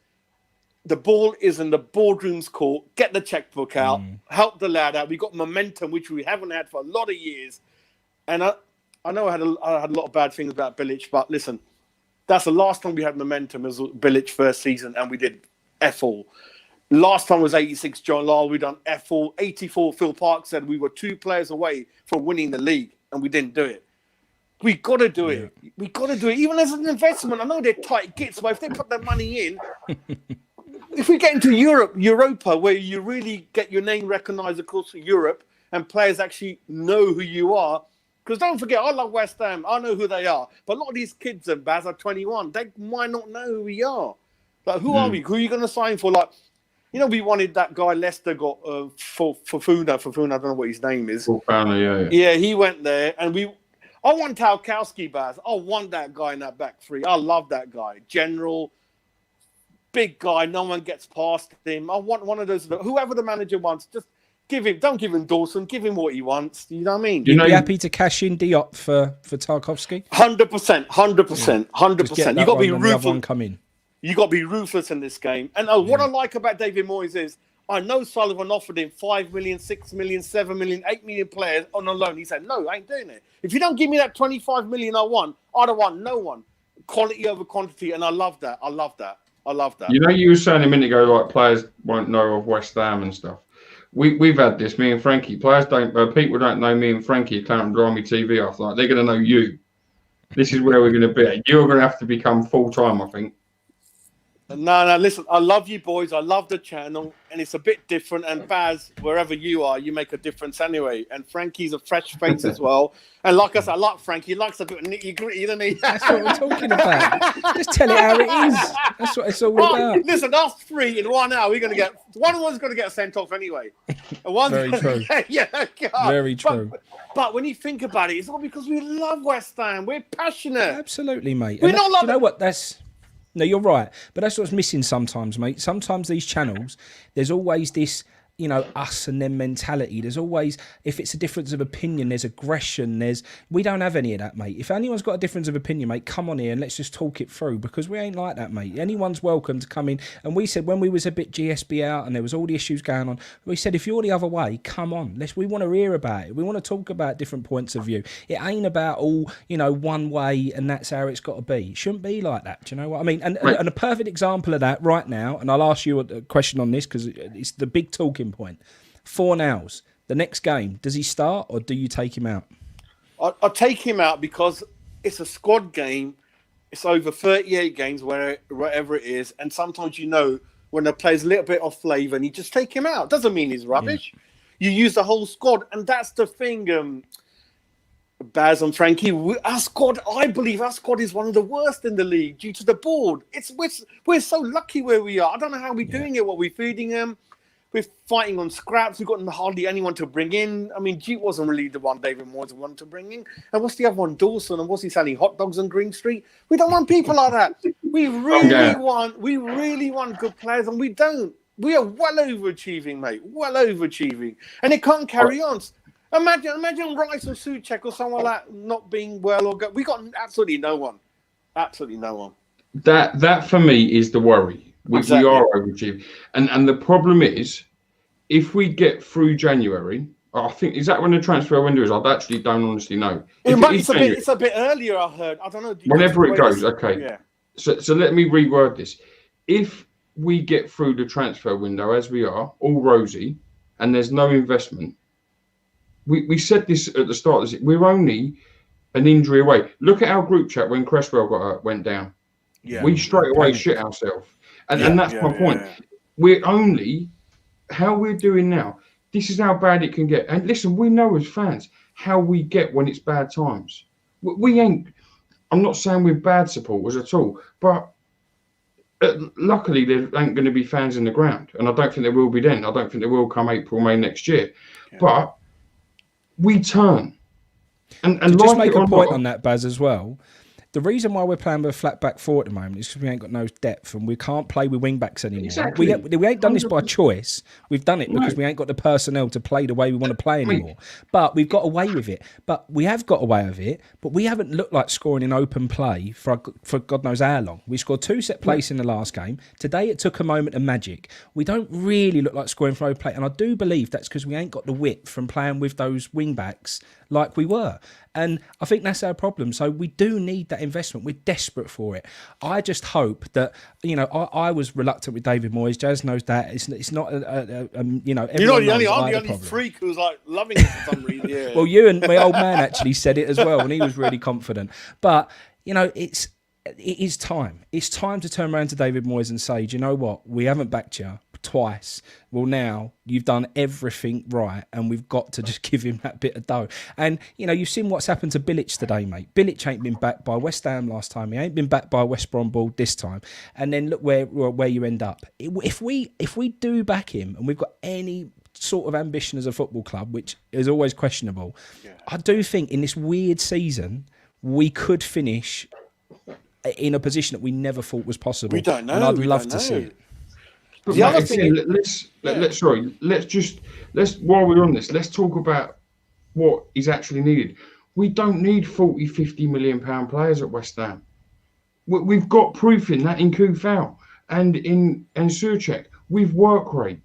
D: the ball is in the boardroom's court. Get the checkbook out. Help the lad out. We got momentum, which we haven't had for a lot of years. And I know I had a lot of bad things about Bilic, but listen, that's the last time we had momentum as Bilic first season, and we did F all. Last time was 86 John Lyle. We done F4. 84 Phil Park said we were 2 players away from winning the league, and we didn't do it. We got to do it. We got to do it. Even as an investment, I know they're tight gits, but if they put their money in, if we get into Europa, where you really get your name recognised across Europe and players actually know who you are, because don't forget, I love West Ham. I know who they are. But a lot of these kids and Baz are 21. They might not know who we are. Like, who are we? Who are you going to sign for? Like, you know, we wanted that guy Leicester got for Fafuna. I don't know what his name is. Yeah, he went there, and I want Tarkowski, Baz. I want that guy in that back three. I love that guy. General, big guy. No one gets past him. I want one of those. Whoever the manager wants, just give him. Don't give him Dawson. Give him what he wants. You know what I mean?
B: You'd be happy to cash in Diop for Tarkowski?
D: 100%. 100%. You got to be ruthless.
B: Come in.
D: You got to be ruthless in this game. And what I like about David Moyes is, I know Sullivan offered him 5 million, 6 million, 7 million, 8 million players on a loan. He said, no, I ain't doing it. If you don't give me that 25 million I don't want no one. Quality over quantity. And I love that.
A: You know, you were saying a minute ago, like, players won't know of West Ham and stuff. We've had this, me and Frankie. People don't know me and Frankie, Clarendon Drama TV after night. They're going to know you. This is where we're going to be. You're going to have to become full-time, I think.
D: No, listen, I love you boys. I love the channel, and it's a bit different. And Baz, wherever you are, you make a difference anyway. And Frankie's a fresh face as well. And like I said, I like Frankie. He likes a bit of nitty-gritty, doesn't he?
B: That's what we're talking about. Just tell it how it is. That's what it's all about.
D: Listen, us 3 in 1 hour, we're going to get... One of us going to get sent off anyway.
B: Very true. Very true.
D: But when you think about it, it's all because we love West Ham. We're passionate.
B: Absolutely, mate.
D: We don't love...
B: You know what? No, you're right. But that's what's missing sometimes, mate. Sometimes these channels, there's always this, you know, us and them mentality. There's always, if it's a difference of opinion, there's aggression. We don't have any of that, mate. If anyone's got a difference of opinion, mate, come on here and let's just talk it through, because we ain't like that, mate. Anyone's welcome to come in. And we said when we was a bit GSB out and there was all the issues going on, we said, if you're the other way, come on. We want to hear about it. We want to talk about different points of view. It ain't about all, you know, one way and that's how it's got to be. It shouldn't be like that. Do you know what I mean? And a perfect example of that right now, and I'll ask you a question on this because it's the big talking point. Fornals, the next game, does he start or do you take him out?
D: I'll take him out because it's a squad game. It's over 38 games, wherever it is. And sometimes you know when a player's a little bit off flavour and you just take him out. Doesn't mean he's rubbish. Yeah. You use the whole squad. And that's the thing, Baz and Frankie. I believe our squad is one of the worst in the league due to the board. We're so lucky where we are. I don't know how we're doing it, what we're feeding them. We're fighting on scraps. We've got hardly anyone to bring in. I mean, Duke wasn't really the one David Moyes the one to bring in. And what's the other one? Dawson. And what's he selling? Hot dogs on Green Street? We don't want people like that. We really want good players, and we don't. We are well overachieving, mate. Well overachieving. And it can't carry on. Imagine Rice or Souček or someone like that not being well or good. We got absolutely no one. Absolutely no one.
A: That for me is the worry. We are overachieving. And the problem is, if we get through January, I think, is that when the transfer window is? I actually don't honestly know.
D: It's a bit earlier, I heard. I don't know.
A: Whenever it goes, okay. Yeah. So let me reword this. If we get through the transfer window, as we are, all rosy, and there's no investment, we said this at the start, we're only an injury away. Look at our group chat when Cresswell went down. Yeah, we straight away shit ourselves. And that's my point. Yeah. We're only, how we're doing now, this is how bad it can get. And listen, we know as fans how we get when it's bad times. We ain't, I'm not saying we're bad supporters at all, but luckily there ain't going to be fans in the ground. And I don't think there will be then. I don't think there will come April, May next year. Yeah. But we turn. And
B: to just make a point on that, Baz, as well. The reason why we're playing with a flat back four at the moment is because we ain't got no depth and we can't play with wing backs anymore. Exactly. We ain't done this by choice. We've done it because we ain't got the personnel to play the way we want to play anymore. But we've got away with it. But we have got away with it, but we haven't looked like scoring in open play for God knows how long. We scored 2 set plays in the last game. Today it took a moment of magic. We don't really look like scoring from open play. And I do believe that's because we ain't got the width from playing with those wing backs like we were. And I think that's our problem. So we do need that investment. We're desperate for it. I just hope that, you know, I was reluctant with David Moyes. Jazz knows that. It's not, you know,
D: You're
B: everyone
D: not
B: knows
D: the only freak who's like loving it for some reason. Yeah.
B: Well, you and my old man actually said it as well, and he was really confident. But, you know, it is time. It's time to turn around to David Moyes and say, do you know what? We haven't backed you twice. Well, now you've done everything right, and we've got to just give him that bit of dough. And, you know, you've seen what's happened to Bilic today, mate. Bilic ain't been backed by West Ham last time. He ain't been backed by West Brom Ball this time. And then look where you end up. If we do back him, and we've got any sort of ambition as a football club, which is always questionable, I do think in this weird season we could finish in a position that we never thought was possible.
D: We don't know.
B: And I'd love to see it.
A: But
D: The other
A: mate,
D: thing
A: let's while we're on this, let's talk about what is actually needed. We don't need 40, 50 million pound players at West Ham. We've got proof in that in Kufau and in Surchek. We've work rate.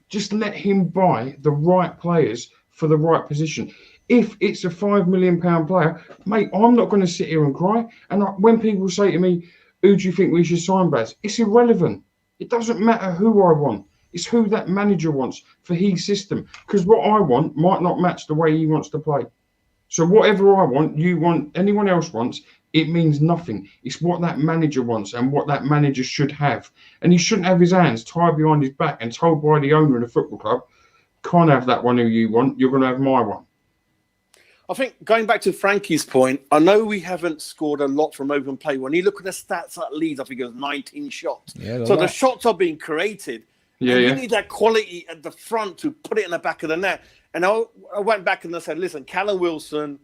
A: Just let him buy the right players for the right position. If it's a £5 million player, mate, I'm not going to sit here and cry. And when people say to me, who do you think we should sign, Baz? It's irrelevant. It doesn't matter who I want. It's who that manager wants for his system. Because what I want might not match the way he wants to play. So whatever I want, you want, anyone else wants, it means nothing. It's what that manager wants and what that manager should have. And he shouldn't have his hands tied behind his back and told by the owner of the football club, can't have that one who you want, you're going to have my one.
D: I think going back to Frankie's point, I know we haven't scored a lot from open play. When you look at the stats at Leeds, I think it was 19 shots.
B: Yeah,
D: so the shots are being created.
A: Yeah,
D: You need that quality at the front to put it in the back of the net. And I went back and I said, listen, Callum Wilson,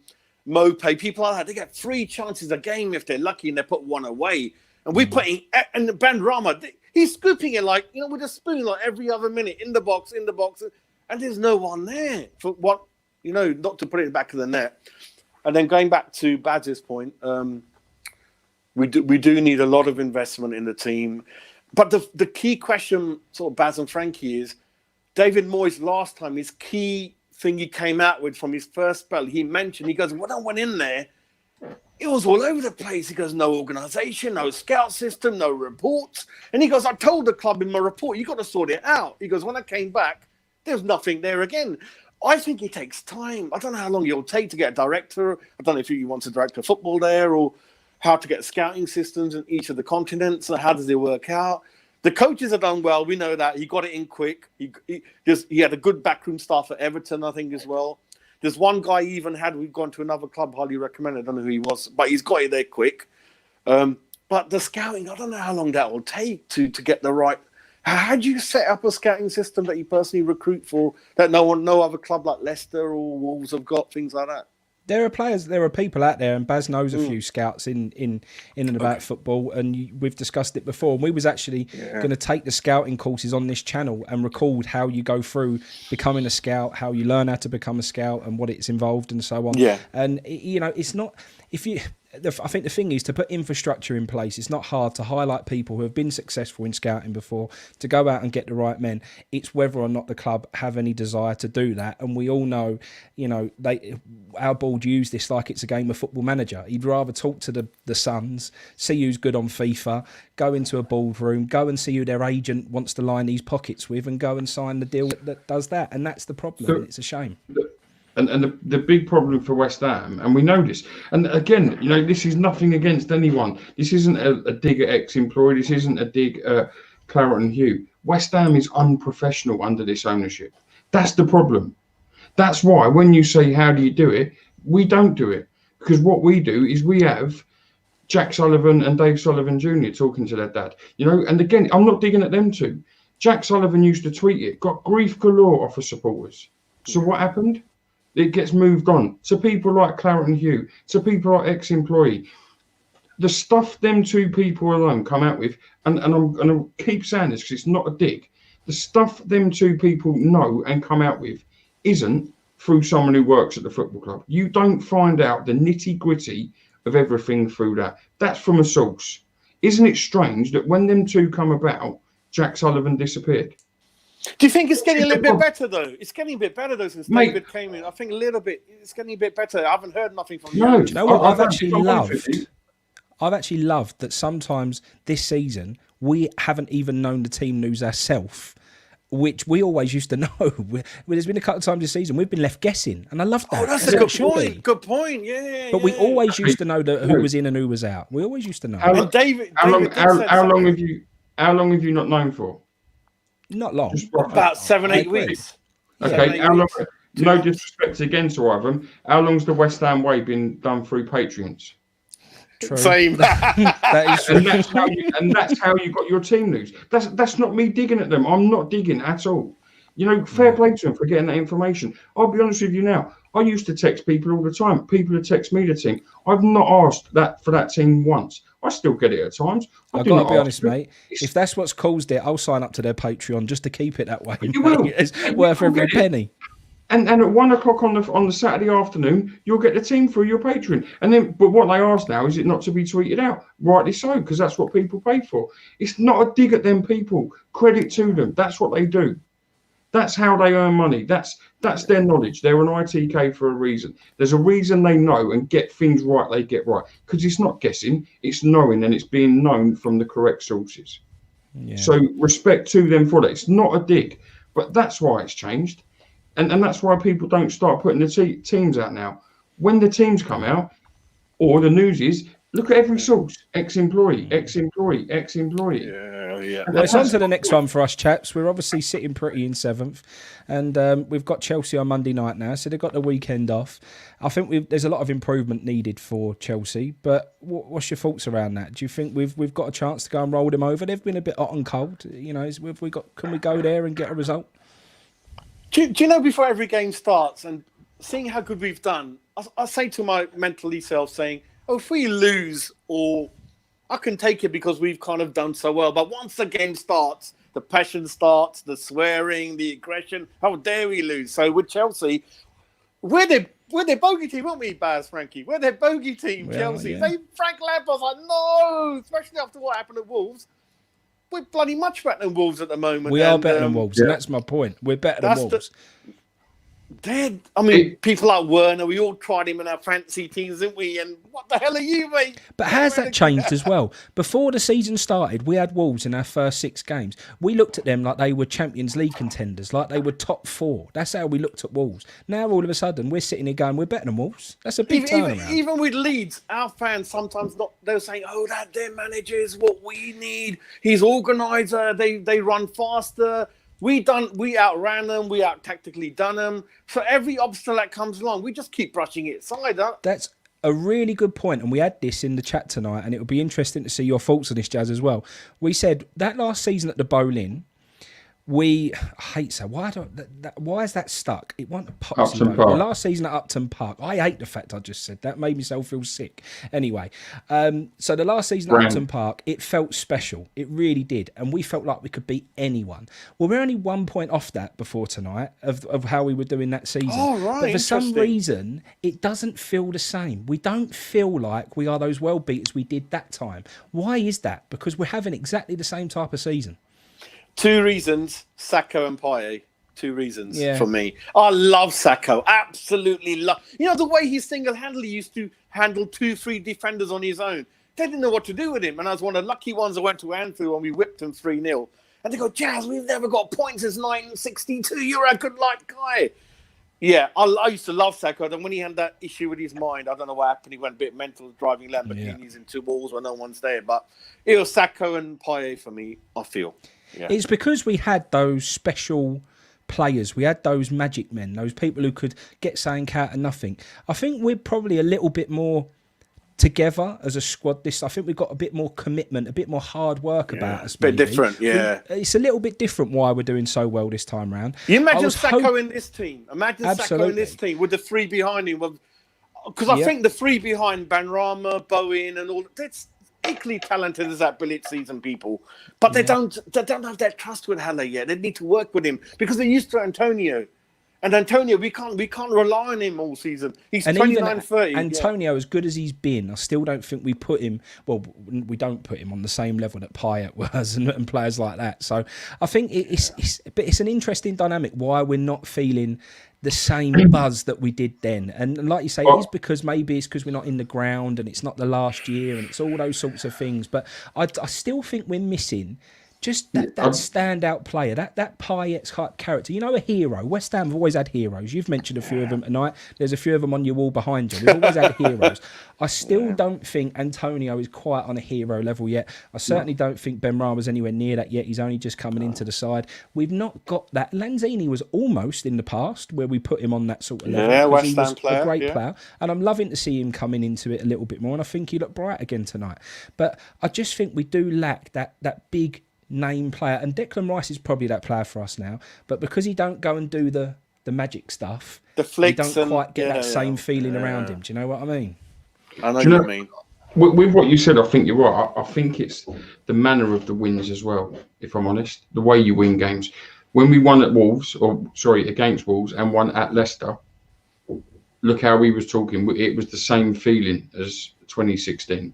D: Mopé, people like that, they get 3 chances a game if they're lucky and they put one away. And we're putting, and Ben Rama, he's scooping it like, you know, with a spoon like every other minute in the box, and there's no one there for what, you know, not to put it back of the net. And then going back to Baz's point, we do need a lot of investment in the team. But the key question, sort of Baz and Frankie, is David Moyes last time, his key thing he came out with from his first spell, he goes, when I went in there, it was all over the place. He goes, no organisation, no scout system, no reports. And he goes, I told the club in my report, you got to sort it out. He goes, when I came back, there's nothing there again. I think it takes time. I don't know how long it'll take to get a director. I don't know if you want to direct a football there or how to get scouting systems in each of the continents. How does it work out? The coaches have done well. We know that. He got it in quick. He had a good backroom staff at Everton, I think, as well. There's one guy he even had. We've gone to another club, highly recommended. I don't know who he was, but he's got it there quick. But the scouting, I don't know how long that will take to get the right. How do you set up a scouting system that you personally recruit for that no other club like Leicester or Wolves have got, things like that?
B: There are people out there, and Baz knows a few scouts in and about football, and we've discussed it before. And we was actually going to take the scouting courses on this channel and record how you go through becoming a scout, how you learn how to become a scout, and what it's involved, and so on. Yeah. And you know, it's not I think the thing is to put infrastructure in place. It's not hard to highlight people who have been successful in scouting before, to go out and get the right men. It's whether or not the club have any desire to do that. And we all know, you know, our board use this like it's a game of Football Manager. He'd rather talk to the sons, see who's good on FIFA, go into a boardroom, go and see who their agent wants to line these pockets with, and go and sign the deal that does that. And that's the problem. It's a shame.
A: And the big problem for West Ham, and we know this, and again, you know, this is nothing against anyone. This isn't a dig at ex-employee. This isn't a dig at Claret and Hugh. West Ham is unprofessional under this ownership. That's the problem. That's why when you say, how do you do it? We don't do it. Because what we do is we have Jack Sullivan and Dave Sullivan Jr. talking to their dad. You know, and again, I'm not digging at them two. Jack Sullivan used to tweet it, got grief galore off of supporters. So what happened? It gets moved on to people like Claret and Hugh, to people like ex-employee. The stuff them two people alone come out with, and I'm going to keep saying this because it's not a dig. The stuff them two people know and come out with isn't through someone who works at the football club. You don't find out the nitty-gritty of everything through that. That's from a source. Isn't it strange that when them two come about, Jack Sullivan disappeared?
D: Do you think it's getting a little bit better though? It's getting a bit better though since
A: Mate.
D: David came in. I think a little bit. It's getting a bit better. I haven't heard nothing from you.
A: No,
B: Do you know what I've
A: don't
B: actually
A: think I'm honest with you.
B: loved? I've actually loved that sometimes this season we haven't even known the team news ourselves, which we always used to know. There's been a couple of times this season we've been left guessing, and I love that.
D: Oh, that's
B: As
D: a
B: it
D: good
B: should
D: point.
B: be.
D: Good point. Yeah.
B: But we
D: yeah.
B: always used to know who was in and who was out. We always used to know.
D: And David
A: How long
D: did say
A: how long
D: something.
A: have you not known for?
B: Not long.
A: Just roughly.
D: About 7-8
B: agree.
D: weeks.
A: Okay,
D: 7-8
A: how long?
D: weeks.
A: No disrespect again to either of them. How long's the West Ham way been done through Patreons?
B: True.
D: Same.
B: That is true.
A: And that's how you got your team news. That's not me digging at them. I'm not digging at all. Fair play to them for getting that information. I'll be honest with you now. I used to text people all the time. People would text me the team. I've not asked that for that team once. I still get it at times.
B: I've got to be honest, mate. If that's what's caused it, I'll sign up to their Patreon just to keep it that way.
A: You will.
B: It's worth every penny.
A: And at 1 o'clock on the Saturday afternoon, you'll get the team through your Patreon. But what they ask now is it not to be tweeted out? Rightly so, because that's what people pay for. It's not a dig at them people. Credit to them. That's what they do. That's how they earn money. That's their knowledge. They're an ITK for a reason. There's a reason they know and get things right. They get right because it's not guessing, it's knowing, and it's being known from the correct sources. Yeah. So respect to them for that. It's not a dig, but that's why it's changed, and that's why people don't start putting the teams out now. When the teams come out, or the news is, look at every source: ex-employee, ex-employee, ex-employee.
D: Yeah.
B: Well, it's on to the next one for us, chaps. We're obviously sitting pretty in 7th, and we've got Chelsea on Monday night now, so they've got the weekend off. I think there's a lot of improvement needed for Chelsea, but what's your thoughts around that? Do you think we've got a chance to go and roll them over? They've been a bit hot and cold. Can we go there and get a result?
D: Do you know, before every game starts and seeing how good we've done, I say to my mentally self saying, oh, if we lose, or I can take it because we've kind of done so well. But once the game starts, the passion starts, the swearing, the aggression, how dare we lose? So with Chelsea, we're their bogey team, aren't we, Baz, Frankie? We're their bogey team, Chelsea. Yeah. Frank Lampard's like, no, especially after what happened at Wolves. We're bloody much better than Wolves at the moment.
B: We are better than Wolves, and that's my point. We're better than Wolves.
D: People like Werner, we all tried him in our fantasy teams, didn't we? And what the hell are you, mate?
B: But has that changed as well? Before the season started, we had Wolves in our first 6 games. We looked at them like they were Champions League contenders, like they were top 4. That's how we looked at Wolves. Now, all of a sudden, we're sitting here going, we're better than Wolves. That's a big turnaround.
D: Even with Leeds, our fans sometimes they're saying, oh, their manager is what we need. He's organiser. They run faster. We outran them. We out-tactically done them. So every obstacle that comes along, we just keep brushing it aside.
B: That's a really good point, and we had this in the chat tonight, and it would be interesting to see your thoughts on this, Jazz, as well. We said that last season at the Boleyn, I hate so. Why is that stuck? It wasn't
A: Upton Park.
B: The last season at Upton Park. I hate the fact I just said that. Made myself feel sick. Anyway, so the last season at Upton Park, it felt special. It really did. And we felt like we could beat anyone. Well, we're only 1 point off that before tonight of how we were doing that season.
D: Oh, right.
B: But for some reason, it doesn't feel the same. We don't feel like we are those world beaters we did that time. Why is that? Because we're having exactly the same type of season.
D: 2 reasons, Sacco and Payet. 2 reasons for me. I love Sacco. Absolutely love. You know, the way he single-handedly used to handle 2-3 defenders on his own. They didn't know what to do with him. And I was one of the lucky ones that went to Anfield when we whipped him 3-0. And they go, Jazz, we've never got points since 1962. You're a good like guy. Yeah, I used to love Sacco. Then when he had that issue with his mind, I don't know what happened. He went a bit mental driving Lamborghinis into walls when no one's there. But it was Sacco and Payet for me, I feel. Yeah.
B: It's because we had those special players. We had those magic men, those people who could get something out of nothing. I think we're probably a little bit more together as a squad. I think we've got a bit more commitment, a bit more hard work about us.
D: A bit different, yeah.
B: It's a little bit different why we're doing so well this time round.
D: You imagine Sacco in this team. Imagine Sacco in this team with the 3 behind him. Because I think the 3 behind Benrahma, Bowen and all, that's equally talented as that Billet season people. But they don't have that trust with Haller yet. They need to work with him because they're used to Antonio. And Antonio, we can't rely on him all season. He's
B: And
D: 29,
B: even
D: 30.
B: Antonio, as good as he's been, I still don't think we put him. Well, we don't put him on the same level that Payet was and players like that. So I think it's an interesting dynamic why we're not feeling the same buzz that we did then. And like you say, it is because maybe it's because we're not in the ground and it's not the last year and it's all those sorts of things. But I still think we're missing just that standout player, that Payet's character. You know, a hero. West Ham have always had heroes. You've mentioned a few of them tonight. There's a few of them on your wall behind you. We've always had heroes. I still don't think Antonio is quite on a hero level yet. I certainly don't think Benrahma's anywhere near that yet. He's only just coming into the side. We've not got that. Lanzini was almost in the past where we put him on that sort of level.
D: Yeah,
B: West
D: Ham
B: he was
D: player,
B: a great player. And I'm loving to see him coming into it a little bit more. And I think he looked bright again tonight. But I just think we do lack that big name player, and Declan Rice is probably that player for us now, but because he don't go and do the magic stuff,
D: the flicks,
B: we don't quite get that same feeling around him. Do you know what I mean?
D: I know what you mean.
A: With what you said, I think you're right. I think it's the manner of the wins as well, if I'm honest. The way you win games. When we won at against Wolves and won at Leicester, look how we was talking. It was the same feeling as 2016.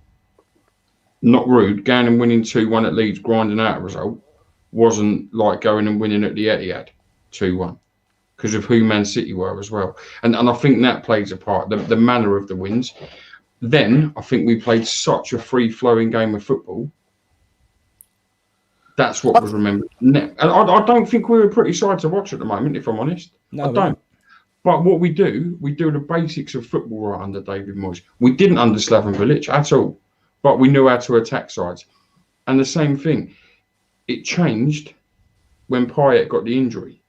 A: Not rude, going and winning 2-1 at Leeds, grinding out a result, wasn't like going and winning at the Etihad 2-1 because of who Man City were as well. And I think that plays a part, the manner of the wins. Then I think we played such a free-flowing game of football. That's what was remembered. And I don't think we're a pretty side to watch at the moment, if I'm honest.
B: No,
A: I don't. But what we do the basics of football right under David Moyes. We didn't under Slaven Bilic at all. But we knew how to attack sides. And the same thing, it changed when Payet got the injury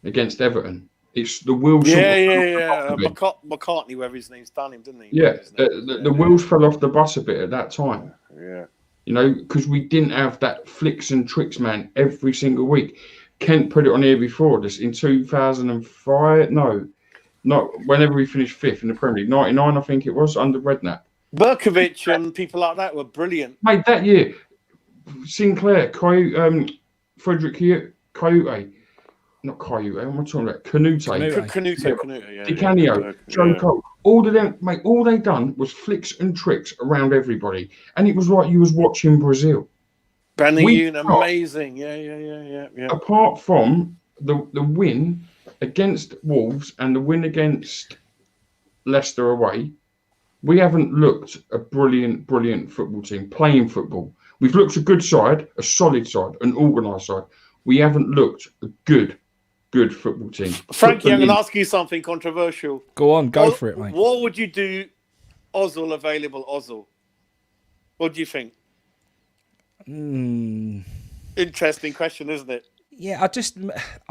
A: against Everton. It's the wheels.
D: McCartney, whatever his name's done him, didn't he?
A: Yeah, the wheels fell off the bus a bit at that time.
D: Yeah.
A: You know, because we didn't have that flicks and tricks man every single week. Kent put it on here before this in 2005. No, not whenever we finished fifth in the Premier League. 99, I think it was, under Redknapp.
D: Berkovic and people like that were brilliant.
A: Mate, that year, Sinclair, Frederick Coyote, not Coyote, what am I talking about? Canute, Di Canio, Joe Cole. All of them, mate, all they done was flicks and tricks around everybody. And it was like you was watching Brazil.
D: Benayoun, amazing. Yeah.
A: Apart from the win against Wolves and the win against Leicester away, we haven't looked a brilliant football team playing football. We've looked a good side, a solid side, an organised side. We haven't looked a good football team.
D: Frankie, I'm going to ask you something controversial.
B: Go on, go for it, mate.
D: What would you do, Ozil available, Ozil? What do you think? Interesting question, isn't it?
B: Yeah, I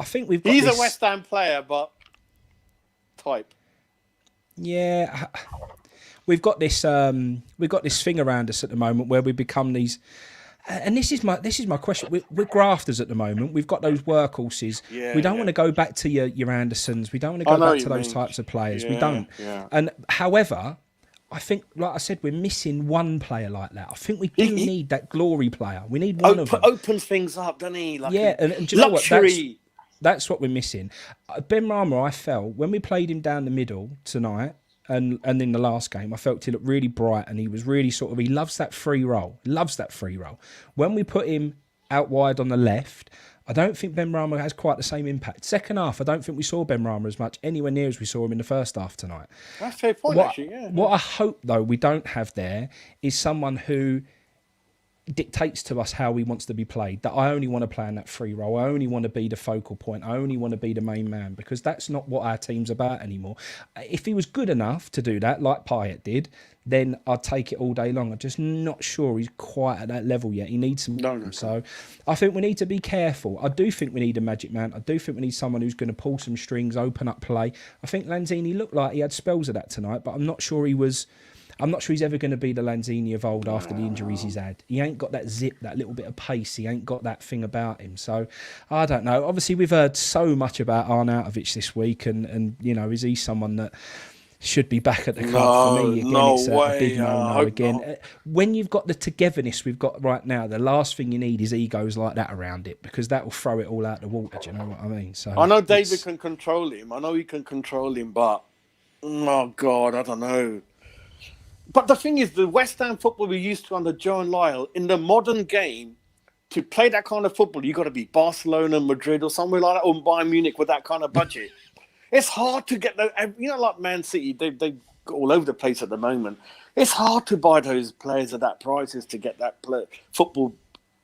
B: think we've got
D: He's a West Ham player, but type.
B: Yeah, we've got this thing around us at the moment where we become these, and this is my question. We're grafters at the moment. We've got those workhorses. We don't want to go back to your Andersons. We don't want to go back to those types of players. We don't.
D: Yeah.
B: And however, I think, like I said, we're missing one player like that. I think we do need that glory player. We need one of them.
D: Opens things up, doesn't he? Like
B: and do you know
D: luxury.
B: That's what we're missing. Benrahma, I felt when we played him down the middle tonight. And in the last game, I felt he looked really bright and he was really he loves that free roll. When we put him out wide on the left, I don't think Benrahma has quite the same impact. Second half, I don't think we saw Benrahma as much anywhere near as we saw him in the first half tonight.
D: That's a fair point, actually, yeah.
B: What I hope, though, we don't have there is someone who dictates to us how he wants to be played, that I only want to play in that free role, I only want to be the focal point, I only want to be the main man, because that's not what our team's about anymore. If he was good enough to do that, like Payet did, then I'd take it all day long. I'm just not sure he's quite at that level yet. He needs some time. So I think we need to be careful. I do think we need a magic man. I do think we need someone who's going to pull some strings, open up play. I think Lanzini looked like he had spells of that tonight, but I'm not sure he's ever going to be the Lanzini of old after the injuries he's had. He ain't got that zip, that little bit of pace. He ain't got that thing about him. So, I don't know. Obviously, we've heard so much about Arnautovic this week, and you know, is he someone that should be back at the club for me. Again, it's a big no-no again.
D: Not.
B: When you've got the togetherness we've got right now, the last thing you need is egos like that around it, because that will throw it all out the water. Do you know what I mean? So
D: I know David can control him. I know he can control him, but oh God, I don't know. But the thing is, the West Ham football we used to under Joe and Lyle, in the modern game, to play that kind of football, you got to be Barcelona, Madrid, or somewhere like that, or Bayern Munich with that kind of budget. It's hard to get those, like Man City, they've got all over the place at the moment. It's hard to buy those players at that prices to get that football.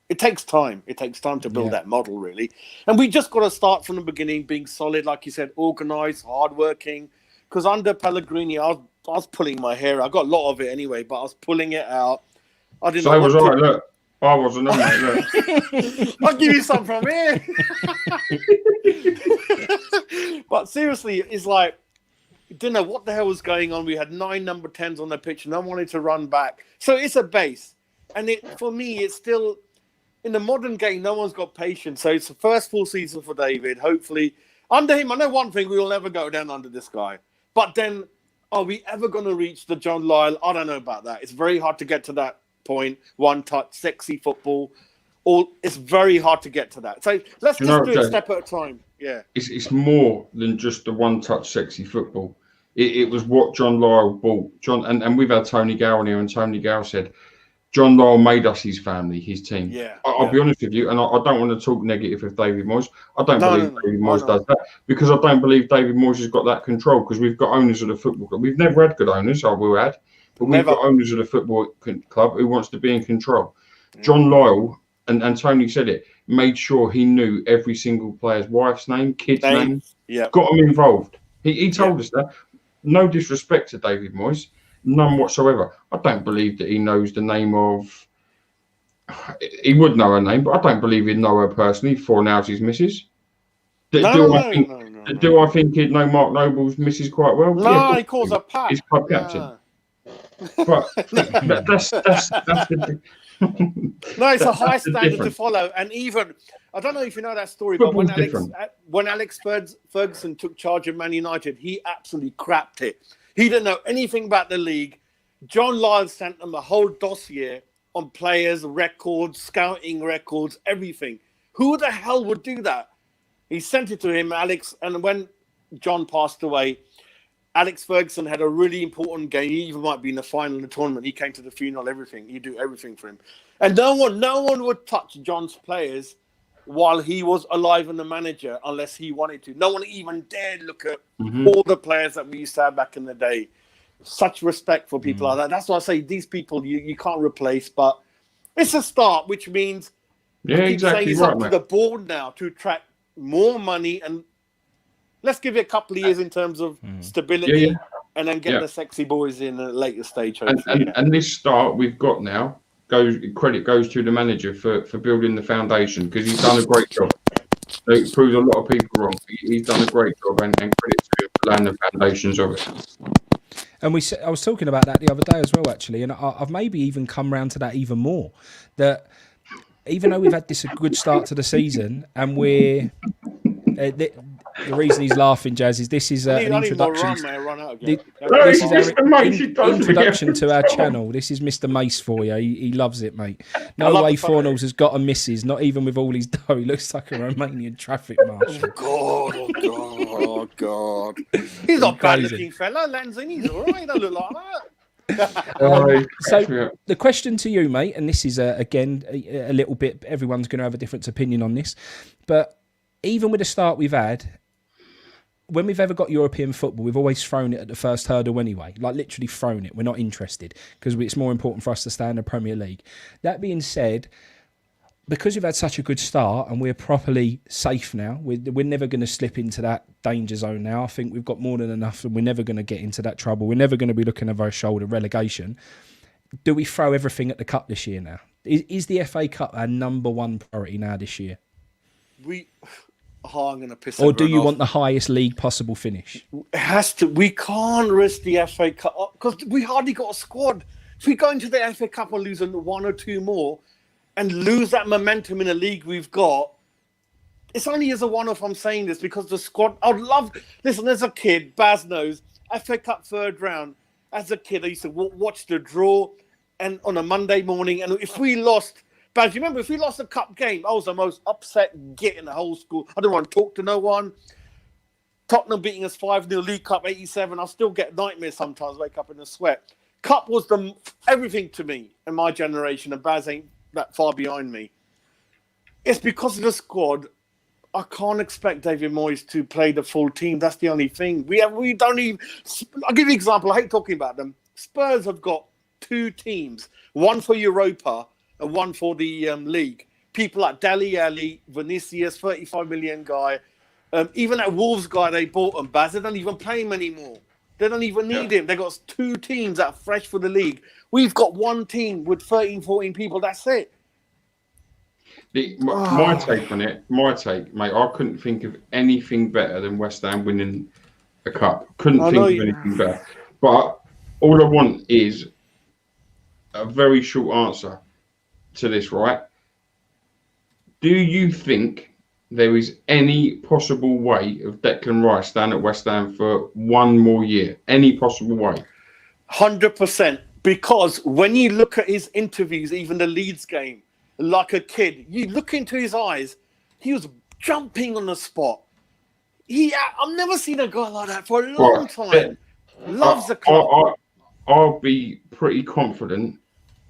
D: It takes time. It takes time to build that model, really. And we just got to start from the beginning, being solid, like you said, organised, hardworking. Because under Pellegrini, I was pulling my hair. I got a lot of it anyway, but I was pulling it out. I didn't know.
A: So was I. Look, I wasn't on that. Look.
D: I'll give you some from here. But seriously, it's like, didn't know what the hell was going on. We had 9 number 10s on the pitch, and I wanted to run back. So it's a base. And for me, it's still, in the modern game, no one's got patience. So it's the first full season for David. Hopefully, under him, I know one thing, we will never go down under this guy. But then, are we ever going to reach the John Lyle? I don't know about that. It's very hard to get to that point. One touch, sexy football. It's very hard to get to that. So let's just do it a step at a time. Yeah.
A: It's more than just the one-touch sexy football. It was what John Lyle bought. And we've had Tony Gow on here, and Tony Gow said, John Lyle made us his family, his team.
D: Yeah.
A: I'll be honest with you, and I don't want to talk negative of David Moyes. I don't believe David Moyes does that, because I don't believe David Moyes has got that control, because we've got owners of the football club. We've never had good owners, I will add, but we've got owners of the football club who wants to be in control. John Lyle, and Tony said it, made sure he knew every single player's wife's name, kid's name, got them involved. He told us that. No disrespect to David Moyes. None whatsoever. I don't believe that he knows the name of. He would know her name, but I don't believe he'd know her personally for now his missus. Do I think he'd know Mark Noble's missus quite well?
D: No, he calls her Pat.
A: He's club captain. But that's the.
D: No, it's a high standard to follow, and even I don't know if you know that story, but when Alex Ferguson took charge of Man United, he absolutely crapped it. He didn't know anything about the league. John Lyle sent them a whole dossier on players, records, scouting records, everything. Who the hell would do that? He sent it to him, Alex, and when John passed away, Alex Ferguson had a really important game. He even might be in the final of the tournament. He came to the funeral, everything. He'd do everything for him. And no one would touch John's players while he was alive and the manager, unless he wanted to. No one even dared look at all the players that we used to have back in the day. Such respect for people like that. That's why I say these people you can't replace, but it's a start, which means it's up to the board now to attract more money, and let's give it a couple of years in terms of stability, and then get the sexy boys in a later stage.
A: And this start we've got now, credit goes to the manager for building the foundation, because he's done a great job. It proves a lot of people wrong. He's done a great job, and credit to him for laying the foundations of it.
B: And I was talking about that the other day as well, actually, and I've maybe even come round to that even more. That even though we've had this a good start to the season, and we're the reason he's laughing, Jazz, is this is an introduction. This is our introduction to our channel. This is Mr. Mace for you. He loves it, mate. No way Fornals has got a missus, not even with all his dough. He looks like a Romanian traffic marshal.
D: Oh God. He's not bad looking fella, Lenzing. He's all right. He don't look like that.
B: So the question to you, mate, and this is again a little bit, everyone's going to have a different opinion on this, but even with the start we've had, when we've ever got European football, we've always thrown it at the first hurdle anyway, like literally thrown it. We're not interested because it's more important for us to stay in the Premier League. That being said, because we've had such a good start and we're properly safe now, we're never going to slip into that danger zone now. I think we've got more than enough, and we're never going to get into that trouble. We're never going to be looking over our shoulder relegation. Do we throw everything at the cup this year now? Is the FA Cup our number one priority now this year?
D: I'm going to piss.
B: Or do you want the highest league possible finish?
D: It has to. We can't risk the FA Cup because we hardly got a squad. If we go into the FA Cup and lose one or two more, and lose that momentum in a league we've got, it's only as a one-off I'm saying this, because the squad, I'd love... Listen, as a kid, Baz knows, FA Cup third round. As a kid, I used to watch the draw, and on a Monday morning, and if we lost, Baz, you remember if we lost a cup game, I was the most upset git in the whole school. I didn't want to talk to no one. Tottenham beating us 5-0, League Cup 87. I still get nightmares sometimes, wake up in a sweat. Cup was everything to me in my generation, and Baz ain't that far behind me. It's because of the squad. I can't expect David Moyes to play the full team. That's the only thing. We don't even... I'll give you an example. I hate talking about them. Spurs have got 2 teams, one for Europa and one for the league. People like Dele Alli, Vinicius, 35 million guy. Even that Wolves guy they bought him, Baz, they don't even play him anymore. They don't even need him. They've got 2 teams that are fresh for the league. We've got 1 team with 13, 14 people. That's it.
A: My take on it, mate, I couldn't think of anything better than West Ham winning a cup. Couldn't think of anything better. But all I want is a very short answer to this, right? Do you think there is any possible way of Declan Rice staying at West Ham for 1 more year? Any possible way?
D: 100%. Because when you look at his interviews, even the Leeds game, like a kid, you look into his eyes, he was jumping on the spot. I've never seen a guy like that for a long time. Loves the club.
A: I'll be pretty confident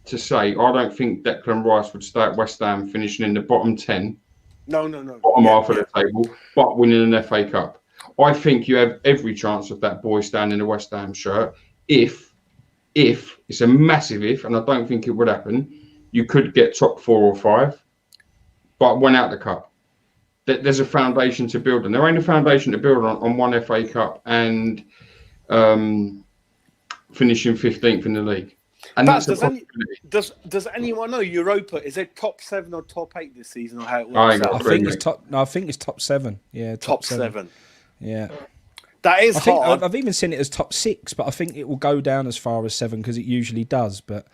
A: to say I don't think Declan Rice would stay at West Ham finishing in the bottom 10.
D: No.
A: Bottom half of the table, but winning an FA Cup. I think you have every chance of that boy standing in a West Ham shirt. If it's a massive if, and I don't think it would happen, you could get top 4 or 5, but win out the cup. There's a foundation to build on. There ain't a foundation to build on 1 FA Cup and finishing 15th in the league. And
D: but
A: that's
D: does anyone know Europa? Is it top 7 or top 8 this season, or how it works?
B: I think it's top 7. Yeah,
D: top 7.
B: Yeah,
D: that is hard.
B: I've even seen it as top 6, but I think it will go down as far as 7 because it usually does. But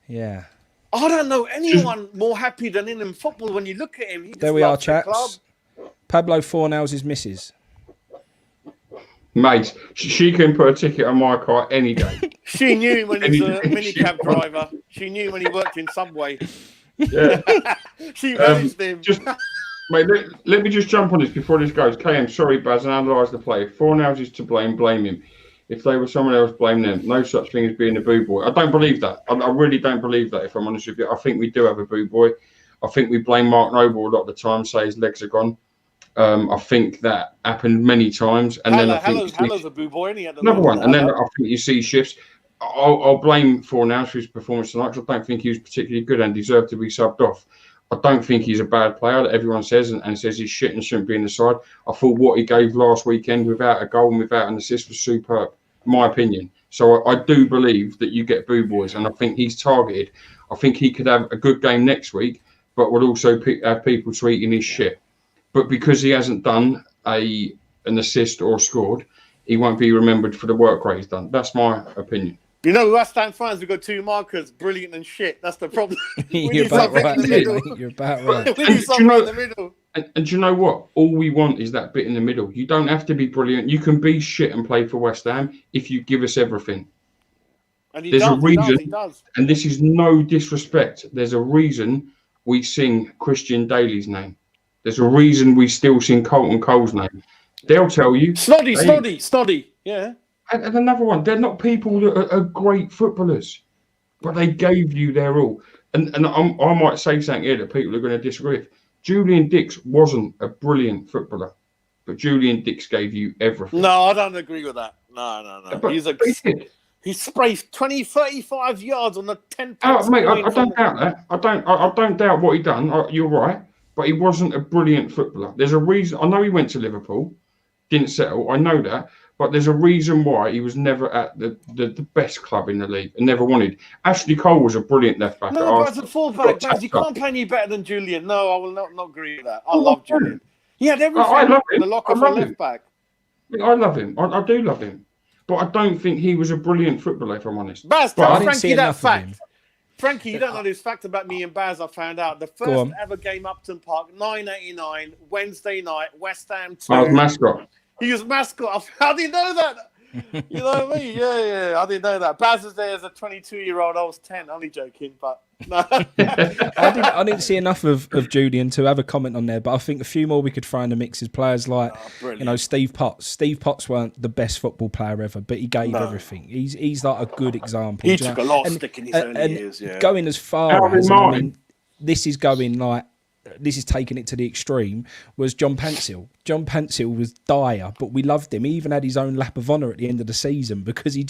B: yeah,
D: I don't know anyone more happy than him in football. When you look at him, he
B: there we are, chaps. Pablo Fornell's his missus.
A: Mate, she can put a ticket on my car any day.
D: She knew when he was a minicab driver. She knew when he worked in Subway.
A: Yeah.
D: She managed him.
A: Mate, let me just jump on this before this goes. KM, sorry, Baz, and analyse the play. If Fornells is to blame him. If they were someone else, blame them. No such thing as being a boo boy. I don't believe that. I really don't believe that, if I'm honest with you. I think we do have a boo boy. I think we blame Mark Noble a lot of the time, say his legs are gone. I think that happened many times, and then I think
D: Hello's a boo boy.
A: Another one, and then I think you see shifts. I'll blame Fornells for his performance tonight, because I don't think he was particularly good and deserved to be subbed off. I don't think he's a bad player that everyone says and says he's shit and shouldn't be in the side. I thought what he gave last weekend without a goal and without an assist was superb, in my opinion. So I do believe that you get boo boys, and I think he's targeted. I think he could have a good game next week, but would also have people tweeting his shit. But because he hasn't done an assist or scored, he won't be remembered for the work rate he's done. That's my opinion.
D: You know, West Ham fans, we've got 2 markers, brilliant and shit. That's the problem.
B: You're about right. You're about right.
D: We need something in the middle.
A: And do you know what? All we want is that bit in the middle. You don't have to be brilliant. You can be shit and play for West Ham if you give us everything.
D: And
A: There's a reason,
D: he does.
A: And this is no disrespect. There's a reason we sing Christian Daly's name. There's a reason we still sing Colton Cole's name. They'll tell you.
D: Snoddy. Yeah.
A: And another one. They're not people that are great footballers, but they gave you their all. And I might say something here that people are going to disagree with. Julian Dix wasn't a brilliant footballer, but Julian Dix gave you everything.
D: No, I don't agree with that. No.
A: But
D: he sprayed 20, 35 yards on the 10.
A: Mate, I don't doubt that. I don't doubt what he done. You're right. But he wasn't a brilliant footballer. There's a reason. I know he went to Liverpool, didn't settle. I know that. But there's a reason why he was never at the best club in the league and never wanted. Ashley Cole was a brilliant left back.
D: No, but as a fullback, you can't play any better than Julian. No, I will not agree with that. I love Julian. He had everything.
A: I love him.
D: The locker for left back.
A: I love him. I do love him. But I don't think he was a brilliant footballer, if I'm honest.
D: Baz, tell Frankie that fact. Frankie, you don't know this fact about me and Baz. I found out the first ever game, Upton Park, 9:89, Wednesday night, West Ham 2.
A: I was mascot.
D: He was mascot. How do you know that? You know what I mean? Yeah. I didn't know that. Baz was there as a 22-year-old. I was 10. Only joking, but no.
B: I didn't see enough of Julian to have a comment on there, but I think a few more we could throw in the mix is players like, Steve Potts. Steve Potts weren't the best football player ever, but he gave everything. He's like a good example.
D: He took a lot of stick in his early years, yeah.
B: Going as far as, I mean, this is taking it to the extreme, was John Pantsil. John Pantsil was dire, but we loved him. He even had his own lap of honour at the end of the season because he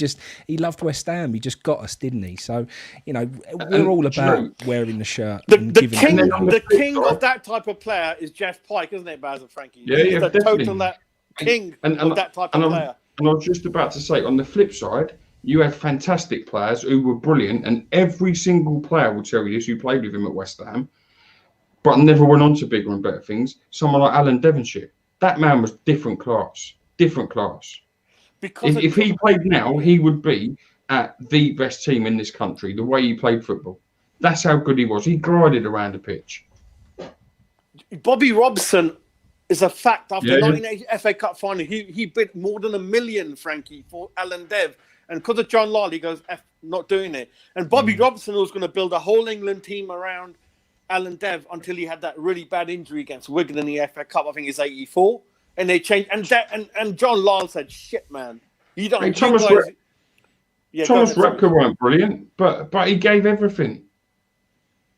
B: loved West Ham. He just got us, didn't he? So, we're all about wearing the shirt.
D: The king of that type of player is Jeff Pike, isn't it, Baz and Frankie?
A: Yeah,
D: He's the
A: definitely.
D: total king of that type of player.
A: And I was just about to say, on the flip side, you had fantastic players who were brilliant, and every single player will tell you this who played with him at West Ham, but never went on to bigger and better things. Someone like Alan Devonshire. That man was different class. Because if he played now, he would be at the best team in this country, the way he played football. That's how good he was. He glided around the pitch.
D: Bobby Robson is a fact. After the 1980 FA Cup final, he bid more than $1 million, Frankie, for Alan Dev. And because of John Lyle, he goes, not doing it. And Bobby Robson was going to build a whole England team around Alan Dev until he had that really bad injury against Wigan in the FA Cup. I think it's 84, and they changed. And John Lyle said, "Shit, man, you don't."
A: Thomas Repka weren't brilliant, but he gave everything.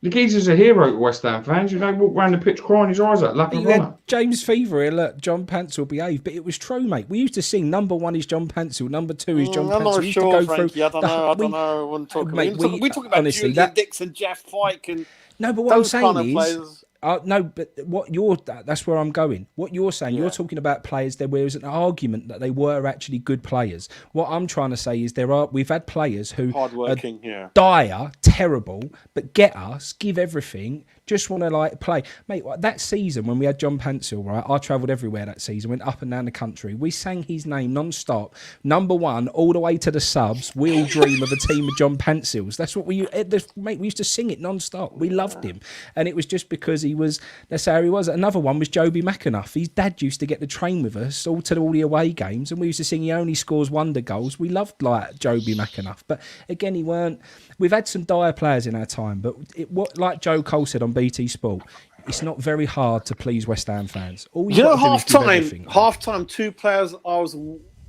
A: The geezer's a hero to West Ham fans. Walk around the pitch crying his eyes out, lap of honour.
B: James Fever here, look, John Pansel behave, but it was true, mate. We used to sing number 1 is John Pansel, number 2 is John Pansel.
D: I'm not sure, Frankie. I don't know. We talk about Julian Dixon, Jeff Pike, and
B: no, but what I'm saying is, no, but that's where I'm going. What you're saying, you're talking about players. There was an argument that they were actually good players. What I'm trying to say is we've had players who
D: hardworking,
B: dire, terrible, but get us, give everything, just want to play. Mate, that season when we had John Pansel, right? I travelled everywhere that season, went up and down the country. We sang his name non-stop, number 1, all the way to the subs. We all dream of a team of John Pansels. That's what we used to sing it non-stop. We loved him, and it was just because that's how he was. Another one was Joby McAnuff. His dad used to get the train with us all to all the away games, and we used to sing he only scores wonder goals. We loved Joby McAnuff, but again, we've had some dire players in our time, but like Joe Cole said on BT Sport, it's not very hard to please West Ham fans.
D: Half time, 2 players I was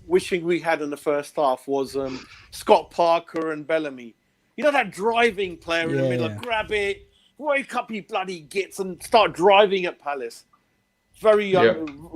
D: wishing we had in the first half was Scott Parker and Bellamy. That driving player in the middle, grab it, wake up, you bloody gits, and start driving at Palace. Very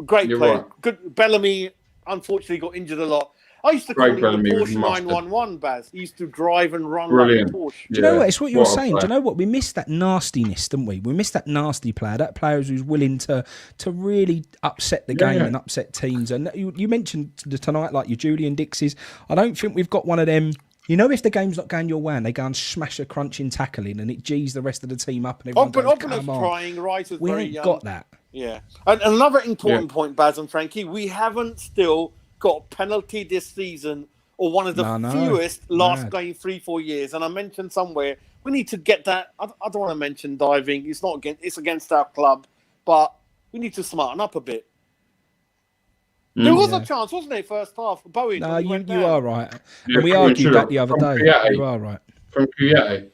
D: great player. Right. Good. Bellamy, unfortunately, got injured a lot. I used to call him the Porsche 911, Baz. He used to drive and run like a Porsche.
B: Do you know what? It's what you're saying. Do you know what? We missed that nastiness, didn't we? We missed that nasty player. That player who's willing to really upset the game and upset teams. And you mentioned tonight, like your Julian Dixes. I don't think we've got one of them. If the game's not going your way and they go and smash a crunching tackling and it G's the rest of the team up and everyone goes, come on.
D: Trying, Rice was very young.
B: Got that.
D: Yeah. And another important point, Baz and Frankie, we haven't still got a penalty this season or one of the fewest last going 3-4 years. And I mentioned somewhere, we need to get that. I don't want to mention diving. It's against our club, but we need to smarten up a bit. There was a chance, wasn't there, first half? Bowen.
B: No, you are right. And we argued that the other day. You are right.
A: From Kouyaté.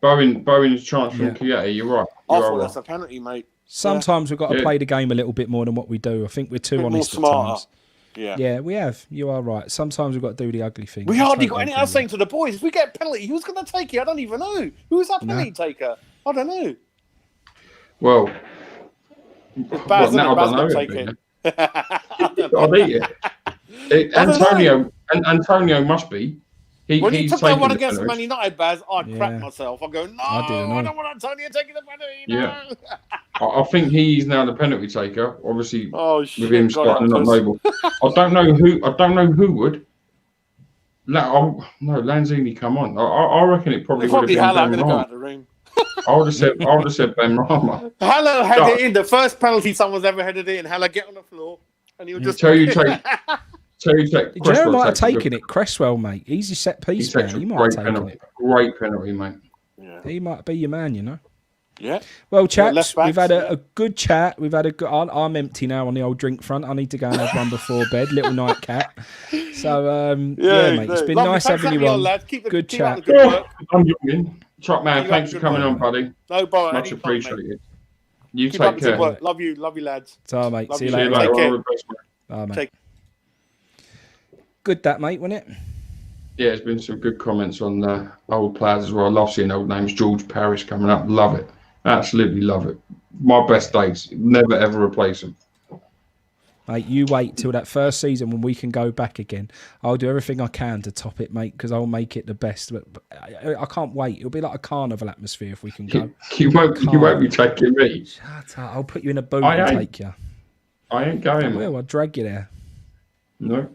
A: Bowen's chance from Kouyaté, you're right.
D: I thought that's a penalty, mate.
B: Sometimes we've got to play the game a little bit more than what we do. I think we're too honest at times. Yeah, we have. You are right. Sometimes we've got to do the ugly thing.
D: We hardly got any. I was saying to the boys, if we get a penalty, who's going to take it? I don't even know. Who's that penalty taker? I don't know.
A: Well,
D: Baz will take it.
A: I'll eat it. Antonio must be.
D: When you took that one against Man United, Baz, I cracked myself. I go, I don't want Antonio taking the penalty.
A: Yeah. I think he's now the penalty taker. Obviously, with him starting not noble. I don't know who would. No, Lanzini, come on. I reckon it probably would have been Ben Rama. I would have said Ben Rama.
D: Haller had it in. The first penalty someone's ever headed in. Haller get on the floor, and he'll just
A: tell you take.
B: Gerard might have taken it. Cresswell, mate. Easy set piece, man. He might have taken it.
A: Great penalty, mate.
B: Yeah. He might be your man,
D: Yeah.
B: Well, chaps,
D: left backs,
B: we've had a good chat. We've had a good. I'm empty now on the old drink front. I need to go and have one before bed. Little nightcap. So yeah, mate, it's been nice having you on.
D: Lad. Good
B: chat.
D: Good work.
A: I'm joking. Top man, thanks for coming on,
B: mate.
A: buddy.
D: No bother.
A: Much appreciated. You
D: Keep
A: take care.
D: Work. Love you, lads.
B: So, mate. See you
A: See you
B: later.
A: later.
D: Take care.
A: All the best, mate.
B: Bye, mate.
D: Take-
B: Good that, mate, wasn't it?
A: Yeah, there's been some good comments on the old players as well. I love seeing old names. George Parrish coming up. Love it. Absolutely love it. My best days. Never, ever replace them.
B: Mate, you wait till that first season when we can go back again. I'll do everything I can to top it, mate, because I'll make it the best. But I can't wait. It'll be like a carnival atmosphere if we can go.
A: You won't be taking me.
B: Shut up. I'll put you in a boat and take you.
A: I ain't going, mate.
B: I'll drag you there.
A: No.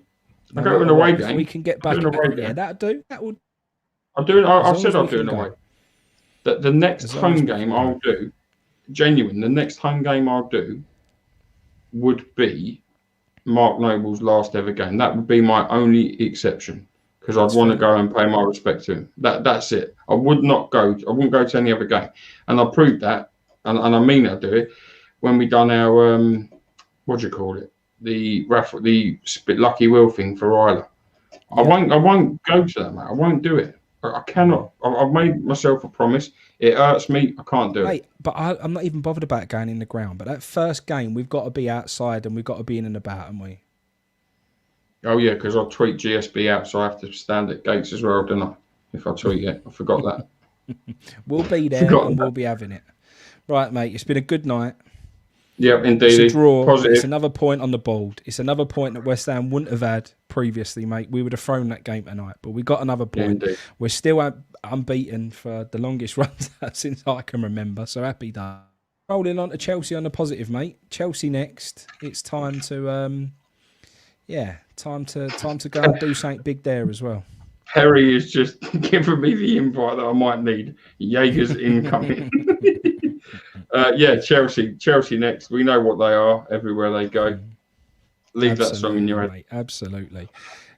A: I go to an away game.
B: We can get back. Yeah, that'll do. That would.
A: I've said I'll do an away. The next home game I'll do, genuine, the next home game I'll do would be Mark Noble's last ever game. That would be my only exception because I'd want to go and pay my respect to him. That's it. I wouldn't go to any other game. And I proved that, and I mean I'll do it, when we done our, what do you call it? The lucky wheel thing for Isla. Yeah. I won't go to that, mate. I won't do it. I cannot. I've made myself a promise. It hurts me. I can't do it.
B: But I'm not even bothered about going in the ground. But that first game, we've got to be outside and we've got to be in and about, haven't we?
A: Oh, yeah, because I'll tweet GSB out, so I have to stand at gates as well, don't I? If I tweet it. I forgot that.
B: We'll be there and we'll be having it. Right, mate. It's been a good night.
A: Yeah, indeed.
B: It's a draw.
A: Positive.
B: It's another point on the board. It's another point that West Ham wouldn't have had previously, mate. We would have thrown that game tonight, but we got another point.
A: Yeah,
B: we're still unbeaten for the longest run since I can remember. So happy day. Rolling on to Chelsea on the positive, mate. Chelsea next. It's time to, time to go and do something big there as well.
A: Harry is just giving me the invite that I might need. Jaeger's incoming. Chelsea next. We know what they are everywhere they go. Leave that song in your head.
B: Mate, absolutely.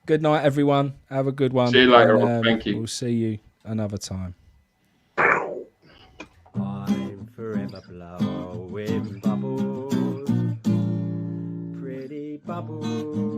B: Good night, everyone. Have a good one.
A: See you later. Thank you.
B: We'll see you another time.
E: I'm forever blowing bubbles, pretty bubbles.